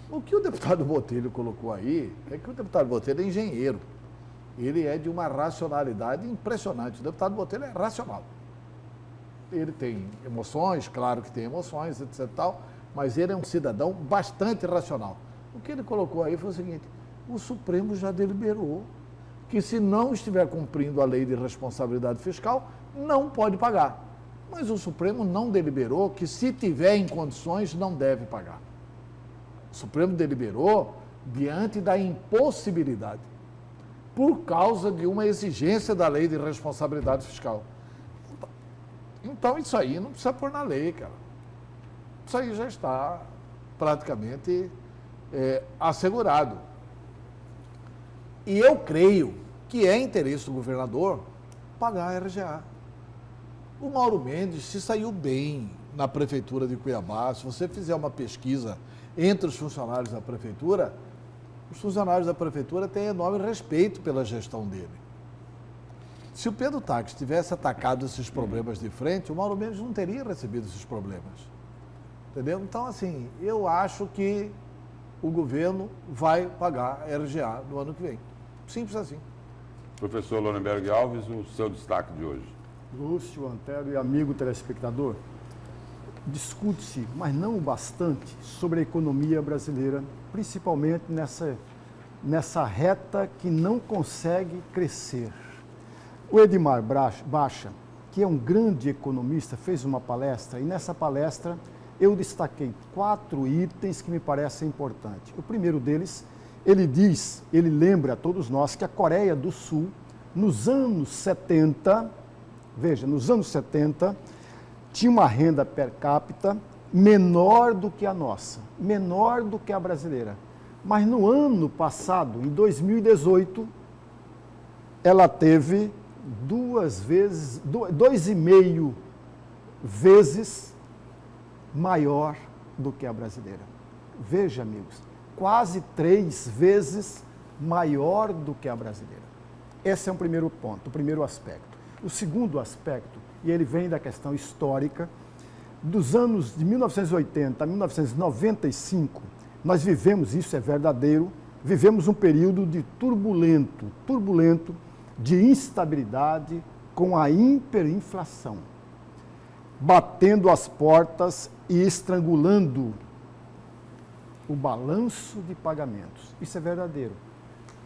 O que o deputado Botelho colocou aí é que o deputado Botelho é engenheiro. Ele é de uma racionalidade impressionante. O deputado Botelho é racional. Ele tem emoções, claro que tem emoções, etc. Tal, mas ele é um cidadão bastante racional. O que ele colocou aí foi o seguinte: o Supremo já deliberou que se não estiver cumprindo a lei de responsabilidade fiscal, não pode pagar. Mas o Supremo não deliberou que se tiver em condições, não deve pagar. O Supremo deliberou diante da impossibilidade, por causa de uma exigência da lei de responsabilidade fiscal. Então isso aí não precisa pôr na lei, cara. Isso aí já está praticamente assegurado. E eu creio que é interesse do governador pagar a RGA. O Mauro Mendes se saiu bem na prefeitura de Cuiabá. Se você fizer uma pesquisa entre os funcionários da prefeitura, os funcionários da prefeitura têm enorme respeito pela gestão dele. Se o Pedro Taques tivesse atacado esses problemas de frente, o Mauro Mendes não teria recebido esses problemas. Entendeu? Então, assim, eu acho que o governo vai pagar a RGA no ano que vem. Simples assim. Professor Lorenberg Alves, o seu destaque de hoje. Lúcio, Antero e amigo telespectador, discute-se, mas não o bastante, sobre a economia brasileira, principalmente nessa reta que não consegue crescer. O Edmar Baixa, que é um grande economista, fez uma palestra, e nessa palestra eu destaquei 4 itens que me parecem importantes. O primeiro deles, ele lembra a todos nós que a Coreia do Sul, nos anos 70, tinha uma renda per capita menor do que a nossa, menor do que a brasileira. Mas no ano passado, em 2018, ela teve 2,5 vezes maior do que a brasileira. Veja, amigos, quase 3 vezes maior do que a brasileira. Esse é o primeiro ponto, o primeiro aspecto. O segundo aspecto, e ele vem da questão histórica, dos anos de 1980 a 1995, nós vivemos, isso é verdadeiro, vivemos um período de turbulento de instabilidade com a hiperinflação, batendo as portas e estrangulando o balanço de pagamentos. Isso é verdadeiro.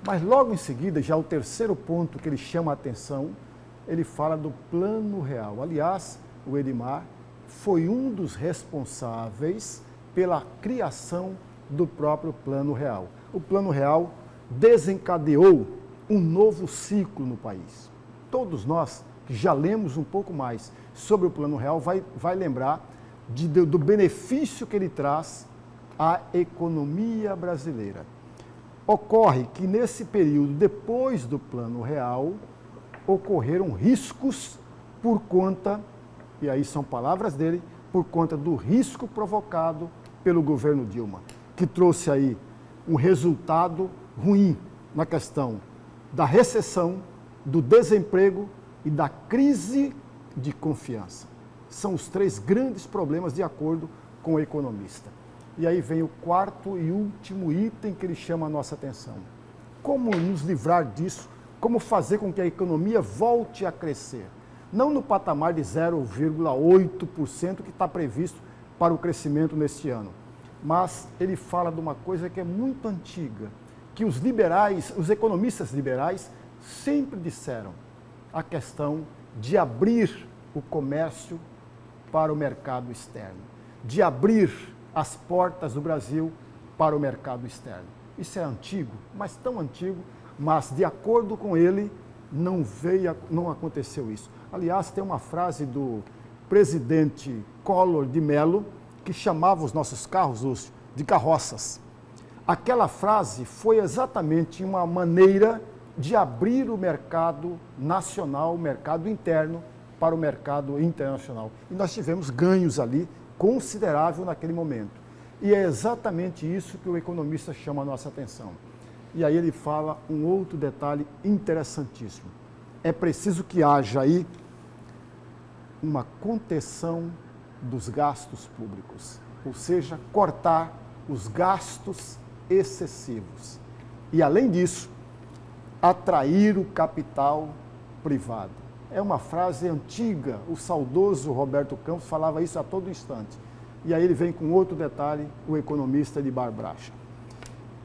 Mas logo em seguida, já o terceiro ponto que ele chama a atenção, ele fala do Plano Real. Aliás, o Edmar foi um dos responsáveis pela criação do próprio Plano Real. O Plano Real desencadeou um novo ciclo no país. Todos nós que já lemos um pouco mais sobre o Plano Real vai lembrar do benefício que ele traz à economia brasileira. Ocorre que nesse período, depois do Plano Real, ocorreram riscos por conta, e aí são palavras dele, por conta do risco provocado pelo governo Dilma, que trouxe aí um resultado ruim na questão da recessão, do desemprego e da crise de confiança. São os 3 grandes problemas de acordo com o economista. E aí vem o 4º e último item que ele chama a nossa atenção. Como nos livrar disso? Como fazer com que a economia volte a crescer? Não no patamar de 0,8% que está previsto para o crescimento neste ano. Mas ele fala de uma coisa que é muito antiga, que os economistas liberais sempre disseram, a questão de abrir o comércio para o mercado externo, de abrir as portas do Brasil para o mercado externo. Isso é antigo, mas tão antigo, mas de acordo com ele, não aconteceu isso. Aliás, tem uma frase do presidente Collor de Mello, que chamava os nossos carros, Lúcio, de carroças. Aquela frase foi exatamente uma maneira de abrir o mercado nacional, o mercado interno, para o mercado internacional. E nós tivemos ganhos ali, considerável naquele momento. E é exatamente isso que o economista chama a nossa atenção. E aí ele fala um outro detalhe interessantíssimo. É preciso que haja aí uma contenção dos gastos públicos, ou seja, cortar os gastos excessivos. E, além disso, atrair o capital privado. É uma frase antiga, o saudoso Roberto Campos falava isso a todo instante. E aí ele vem com outro detalhe, o economista Edmar Baixa.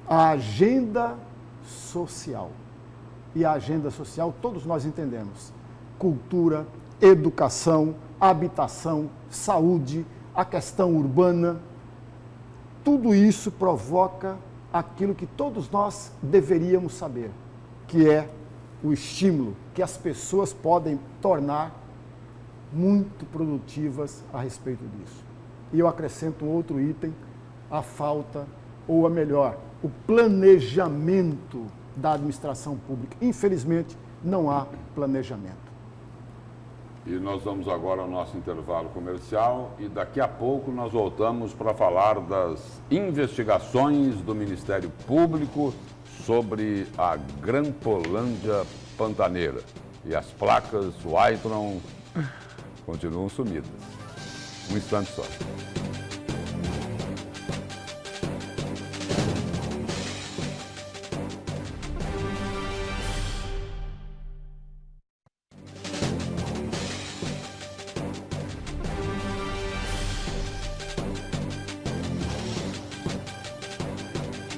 A agenda social. e a agenda social, todos nós entendemos. Cultura, educação, habitação, saúde, a questão urbana, tudo isso provoca aquilo que todos nós deveríamos saber, que é o estímulo que as pessoas podem tornar muito produtivas a respeito disso. E eu acrescento um outro item, a falta, ou a melhor, o planejamento da administração pública. Infelizmente, não há planejamento. E nós vamos agora ao nosso intervalo comercial e daqui a pouco nós voltamos para falar das investigações do Ministério Público sobre a Grampolândia Pantaneira. E as placas Whitron continuam sumidas. Um instante só.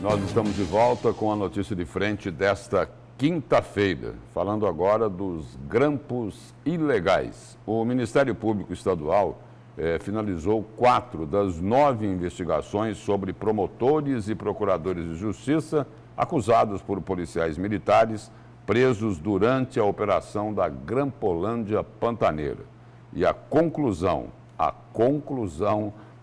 Nós estamos de volta com a notícia de frente desta quinta-feira, falando agora dos grampos ilegais. O Ministério Público Estadual finalizou 4 das 9 investigações sobre promotores e procuradores de justiça acusados por policiais militares presos durante a operação da Grampolândia Pantaneira. E a conclusão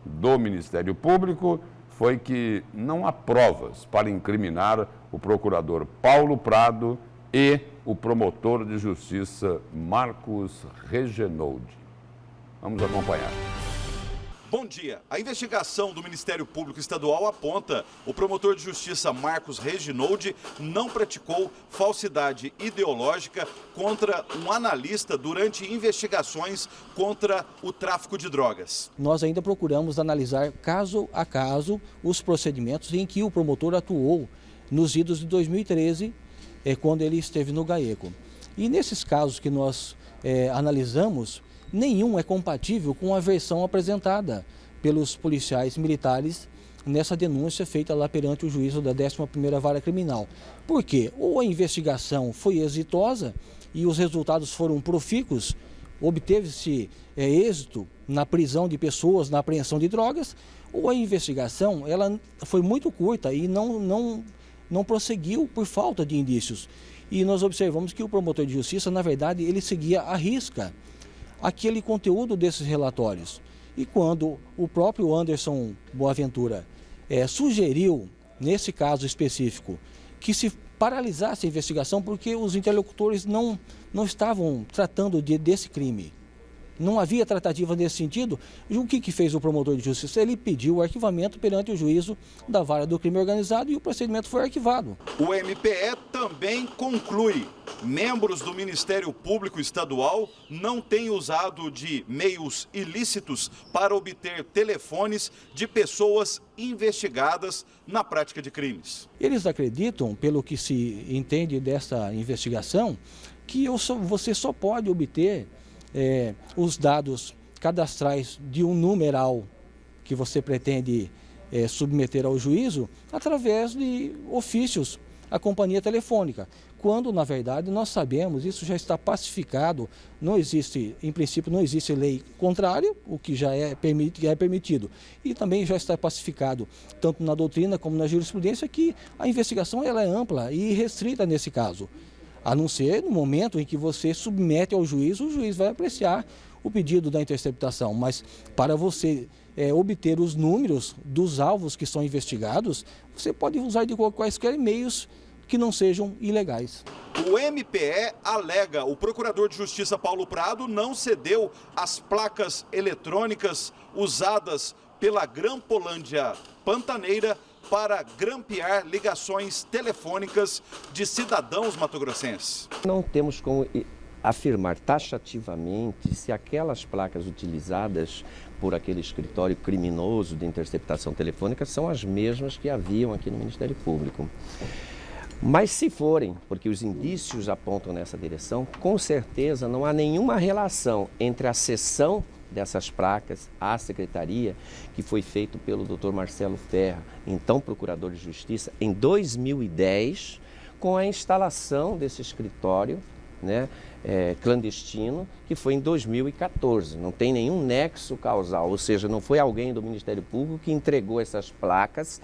do Ministério Público foi que não há provas para incriminar o procurador Paulo Prado e o promotor de justiça Marcos Regenoldi. Vamos acompanhar. Bom dia. A investigação do Ministério Público Estadual aponta o promotor de justiça Marcos Reginoldi não praticou falsidade ideológica contra um analista durante investigações contra o tráfico de drogas. Nós ainda procuramos analisar caso a caso os procedimentos em que o promotor atuou nos idos de 2013, quando ele esteve no GAECO. E nesses casos que nós analisamos, nenhum é compatível com a versão apresentada pelos policiais militares nessa denúncia feita lá perante o juízo da 11ª Vara Criminal. Por quê? Ou a investigação foi exitosa e os resultados foram profícuos, obteve-se êxito na prisão de pessoas, na apreensão de drogas, ou a investigação ela foi muito curta e não prosseguiu por falta de indícios. E nós observamos que o promotor de justiça, na verdade, ele seguia à risca aquele conteúdo desses relatórios. E quando o próprio Anderson Boaventura sugeriu, nesse caso específico, que se paralisasse a investigação porque os interlocutores não estavam tratando desse crime, não havia tratativa nesse sentido, o que fez o promotor de justiça? Ele pediu o arquivamento perante o juízo da Vara do Crime Organizado e o procedimento foi arquivado. O MPE também conclui: membros do Ministério Público Estadual não têm usado de meios ilícitos para obter telefones de pessoas investigadas na prática de crimes. Eles acreditam, pelo que se entende dessa investigação, que você só pode obter os dados cadastrais de um numeral que você pretende submeter ao juízo através de ofícios à companhia telefônica, quando na verdade nós sabemos, isso já está pacificado, não existe, em princípio não existe lei contrária, o que já é permitido, e também já está pacificado, tanto na doutrina como na jurisprudência, que a investigação ela é ampla e restrita nesse caso. A não ser no momento em que você submete ao juiz, o juiz vai apreciar o pedido da interceptação. Mas para você obter os números dos alvos que são investigados, você pode usar de quaisquer meios que não sejam ilegais. O MPE alega o procurador de justiça Paulo Prado não cedeu as placas eletrônicas usadas pela Grampolândia Pantaneira para grampear ligações telefônicas de cidadãos matogrossenses. Não temos como afirmar taxativamente se aquelas placas utilizadas por aquele escritório criminoso de interceptação telefônica são as mesmas que haviam aqui no Ministério Público. Mas se forem, porque os indícios apontam nessa direção, com certeza não há nenhuma relação entre a cessão dessas placas à Secretaria, que foi feito pelo Dr. Marcelo Ferra, então Procurador de Justiça, em 2010, com a instalação desse escritório, né, clandestino, que foi em 2014. Não tem nenhum nexo causal, ou seja, não foi alguém do Ministério Público que entregou essas placas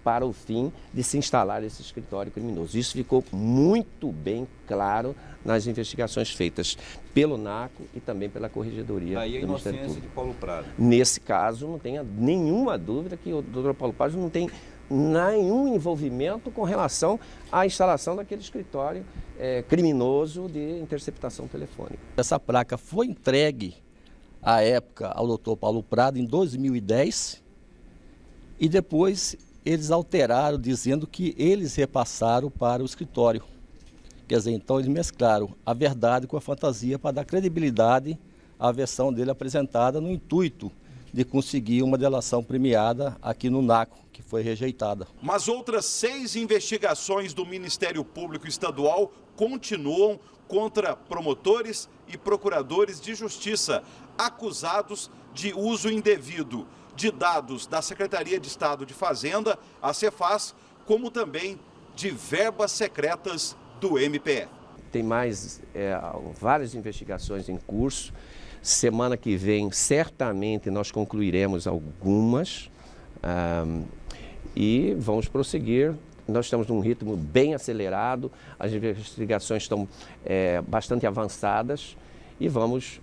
para o fim de se instalar esse escritório criminoso. Isso ficou muito bem claro nas investigações feitas pelo NACO e também pela Corregedoria do Ministério Público. De Paulo Prado. Nesse caso, não tenha nenhuma dúvida que o doutor Paulo Prado não tem nenhum envolvimento com relação à instalação daquele escritório criminoso de interceptação telefônica. Essa placa foi entregue à época ao doutor Paulo Prado em 2010 e depois eles alteraram dizendo que eles repassaram para o escritório. Quer dizer, então eles mesclaram a verdade com a fantasia para dar credibilidade à versão dele apresentada no intuito de conseguir uma delação premiada aqui no NACO, que foi rejeitada. Mas outras 6 investigações do Ministério Público Estadual continuam contra promotores e procuradores de justiça acusados de uso indevido de dados da Secretaria de Estado de Fazenda, a Cefaz, como também de verbas secretas do MPF. Tem mais várias investigações em curso. Semana que vem, certamente, nós concluiremos algumas e vamos prosseguir. Nós estamos num ritmo bem acelerado, as investigações estão bastante avançadas e vamos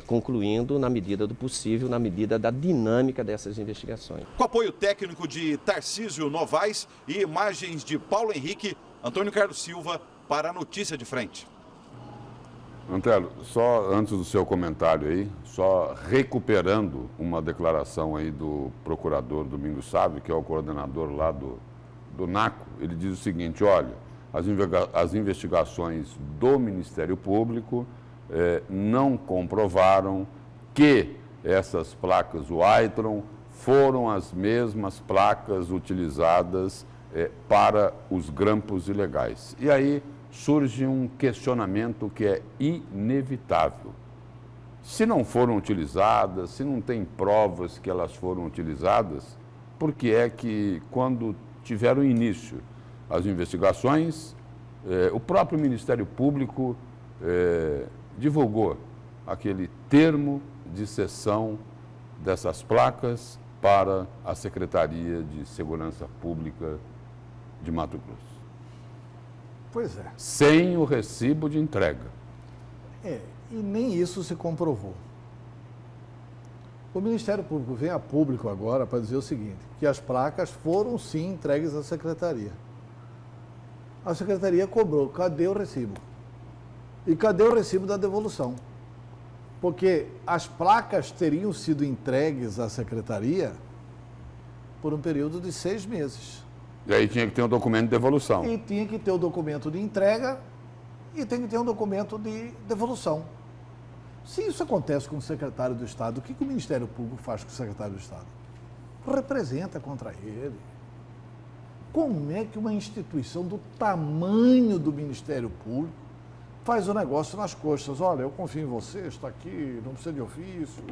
concluindo na medida do possível, na medida da dinâmica dessas investigações. Com apoio técnico de Tarcísio Novaes e imagens de Paulo Henrique, Antônio Carlos Silva para a Notícia de Frente. Antelo, só antes do seu comentário aí, só recuperando uma declaração aí do procurador Domingos Sávio, que é o coordenador lá do NACO, ele diz o seguinte: olha, as investigações do Ministério Público não comprovaram que essas placas Witron foram as mesmas placas utilizadas para os grampos ilegais. E aí surge um questionamento que é inevitável. Se não foram utilizadas, se não tem provas que elas foram utilizadas, por que é que, quando tiveram início as investigações, o próprio Ministério Público divulgou aquele termo de cessão dessas placas para a Secretaria de Segurança Pública de Mato Grosso? Pois é. Sem o recibo de entrega. E nem isso se comprovou. O Ministério Público vem a público agora para dizer o seguinte, que as placas foram sim entregues à Secretaria. A Secretaria cobrou, cadê o recibo? E cadê o recibo da devolução? Porque as placas teriam sido entregues à Secretaria por um período de 6 meses. E aí tinha que ter um documento de devolução. E tinha que ter o documento de entrega e tem que ter um documento de devolução. Se isso acontece com o secretário do Estado, o que o Ministério Público faz com o secretário do Estado? Representa contra ele. Como é que uma instituição do tamanho do Ministério Público faz o negócio nas costas? Olha, eu confio em você, está aqui, não precisa de ofício.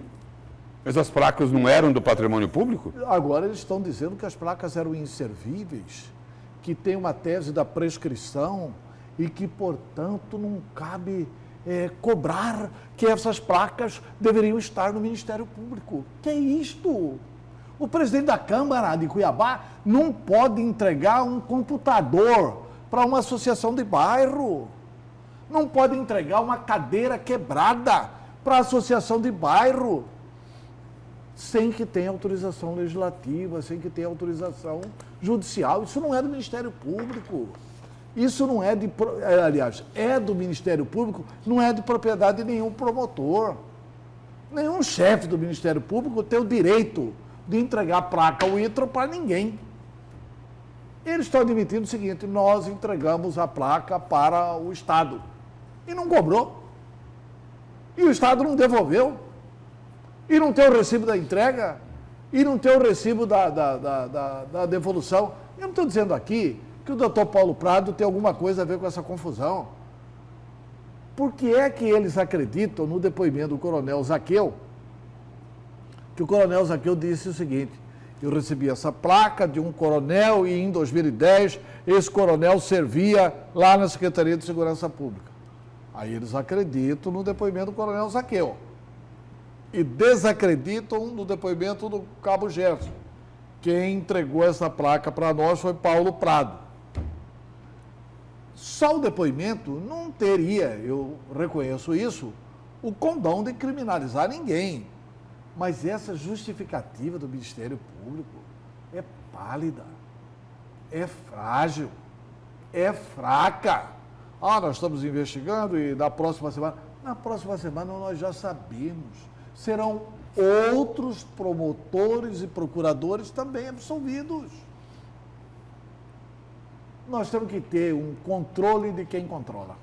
Mas as placas não eram do patrimônio público? Agora eles estão dizendo que as placas eram inservíveis, que tem uma tese da prescrição e que, portanto, não cabe cobrar que essas placas deveriam estar no Ministério Público. Que é isto? O presidente da Câmara de Cuiabá não pode entregar um computador para uma associação de bairro. Não pode entregar uma cadeira quebrada para a associação de bairro sem que tenha autorização legislativa, sem que tenha autorização judicial. Isso não é do Ministério Público. Isso não é de... Aliás, é do Ministério Público, não é de propriedade de nenhum promotor. Nenhum chefe do Ministério Público tem o direito de entregar placa Witron para ninguém. Eles estão admitindo o seguinte: nós entregamos a placa para o Estado. E não cobrou. E o Estado não devolveu. E não tem o recibo da entrega. E não tem o recibo da devolução. Eu não estou dizendo aqui que o doutor Paulo Prado tem alguma coisa a ver com essa confusão. Por que é que eles acreditam no depoimento do coronel Zaqueu, que o coronel Zaqueu disse o seguinte: Eu recebi essa placa de um coronel e em 2010 esse coronel servia lá na Secretaria de Segurança Pública. Aí eles acreditam no depoimento do coronel Zaqueu e desacreditam no depoimento do cabo Gerson. Quem entregou essa placa para nós foi Paulo Prado. Só o depoimento não teria, eu reconheço isso, o condão de criminalizar ninguém. Mas essa justificativa do Ministério Público é pálida, é frágil, é fraca. Nós estamos investigando e na próxima semana nós já sabemos, serão outros promotores e procuradores também absolvidos. Nós temos que ter um controle de quem controla.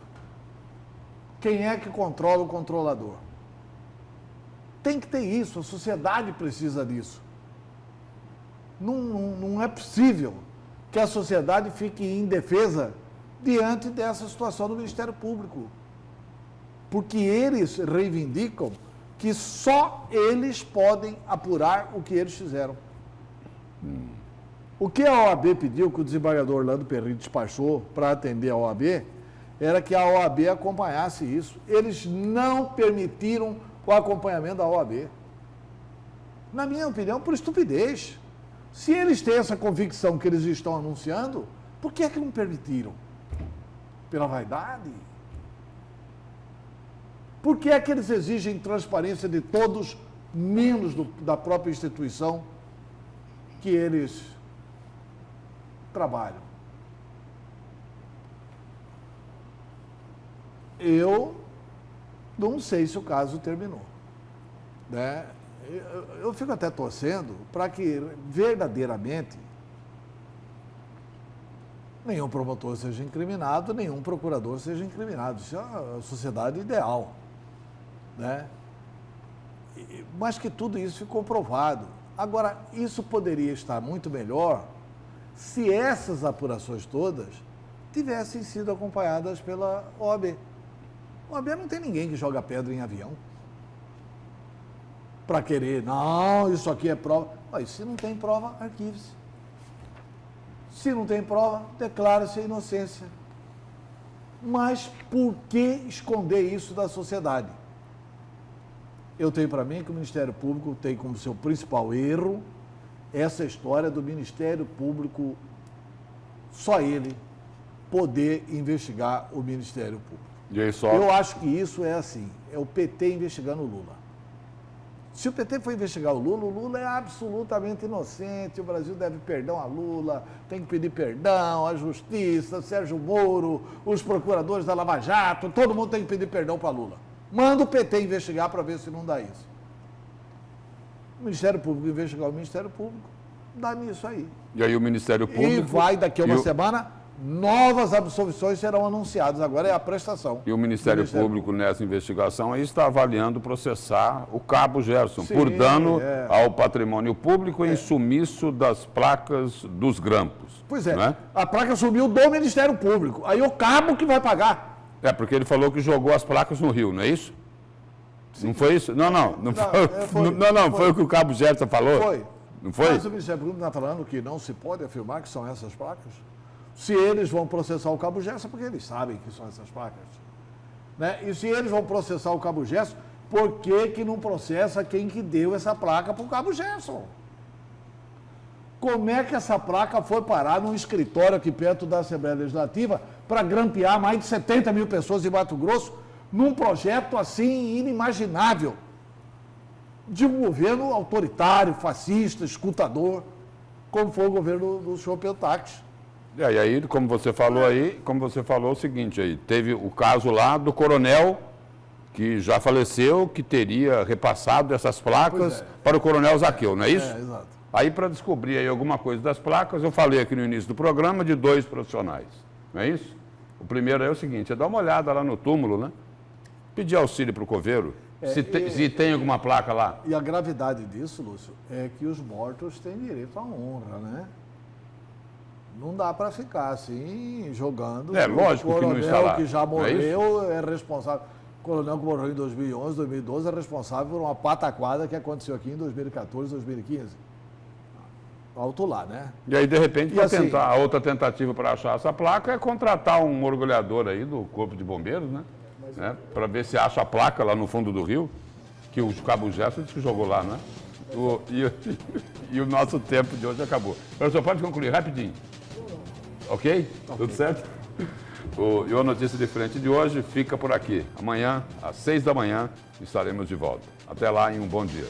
Quem é que controla o controlador? Tem que ter isso, a sociedade precisa disso. Não é possível que a sociedade fique indefesa diante dessa situação do Ministério Público. Porque eles reivindicam que só eles podem apurar o que eles fizeram. O que a OAB pediu, que o desembargador Orlando Perrito despachou para atender a OAB, era que a OAB acompanhasse isso. Eles não permitiram o acompanhamento da OAB. Na minha opinião, por estupidez. Se eles têm essa convicção que eles estão anunciando, por que é que não permitiram? Pela vaidade? Por que é que eles exigem transparência de todos, menos da própria instituição que eles trabalham? Eu não sei se o caso terminou, né? Eu fico até torcendo para que verdadeiramente nenhum promotor seja incriminado, nenhum procurador seja incriminado. Isso é a sociedade ideal, né? Mas que tudo isso ficou provado. Agora, isso poderia estar muito melhor se essas apurações todas tivessem sido acompanhadas pela OAB. A OAB não tem ninguém que joga pedra em avião para querer, não, isso aqui é prova. Mas se não tem prova, arquive-se. Se não tem prova, declara-se a inocência. Mas por que esconder isso da sociedade? Eu tenho para mim que o Ministério Público tem como seu principal erro essa história do Ministério Público, só ele, poder investigar o Ministério Público. E aí só... Eu acho que isso é assim, é o PT investigando o Lula. Se o PT for investigar o Lula é absolutamente inocente, o Brasil deve perdão a Lula, tem que pedir perdão à Justiça, Sérgio Moro, os procuradores da Lava Jato, todo mundo tem que pedir perdão para Lula. Manda o PT investigar para ver se não dá isso. O Ministério Público investigar o Ministério Público, dá nisso aí. E aí o Ministério Público... E vai, daqui a uma semana, novas absolvições serão anunciadas. Agora é a prestação. E o Ministério Público, nessa investigação, aí está avaliando processar o cabo Gerson, sim, por dano ao patrimônio público em sumiço das placas dos grampos. Pois é, né? A placa sumiu do Ministério Público. Aí o cabo que vai pagar. Porque ele falou que jogou as placas no rio, não é isso? Sim. Não foi isso? Não foi o que o cabo Gerson falou? Foi. Não foi? Mas o Ministério Público está falando que não se pode afirmar que são essas placas. Se eles vão processar o cabo Gerson, porque eles sabem que são essas placas. Né? E se eles vão processar o cabo Gerson, por que não processa quem que deu essa placa para o cabo Gerson? Como é que essa placa foi parar num escritório aqui perto da Assembleia Legislativa para grampear mais de 70 mil pessoas em Mato Grosso num projeto assim inimaginável de um governo autoritário, fascista, escutador, como foi o governo do senhor Peltax? E aí, como você falou o seguinte aí, teve o caso lá do coronel que já faleceu, que teria repassado essas placas para o coronel Zaqueu, não é isso? Exato. Aí, para descobrir aí alguma coisa das placas, eu falei aqui no início do programa de 2 profissionais, não é isso? O primeiro é o seguinte, é dar uma olhada lá no túmulo, né? Pedir auxílio para o coveiro, se tem alguma placa lá. E a gravidade disso, Lúcio, é que os mortos têm direito à honra, né? Não dá para ficar assim, jogando. Lógico que não está lá. O coronel que já morreu é responsável. O coronel que morreu em 2011, 2012, é responsável por uma pataquada que aconteceu aqui em 2014, 2015. alto lá, né? E aí, de repente, E para assim- tentar, a outra tentativa para achar essa placa é contratar um mergulhador aí do Corpo de Bombeiros, né? Para ver se acha a placa lá no fundo do rio, que o Cabo Gerson disse que jogou lá, né? E o nosso tempo de hoje acabou. Professor, pode concluir rapidinho. Ok? Tudo certo? E o Notícia de Frente de hoje fica por aqui. Amanhã, às 6 da manhã, estaremos de volta. Até lá e um bom dia.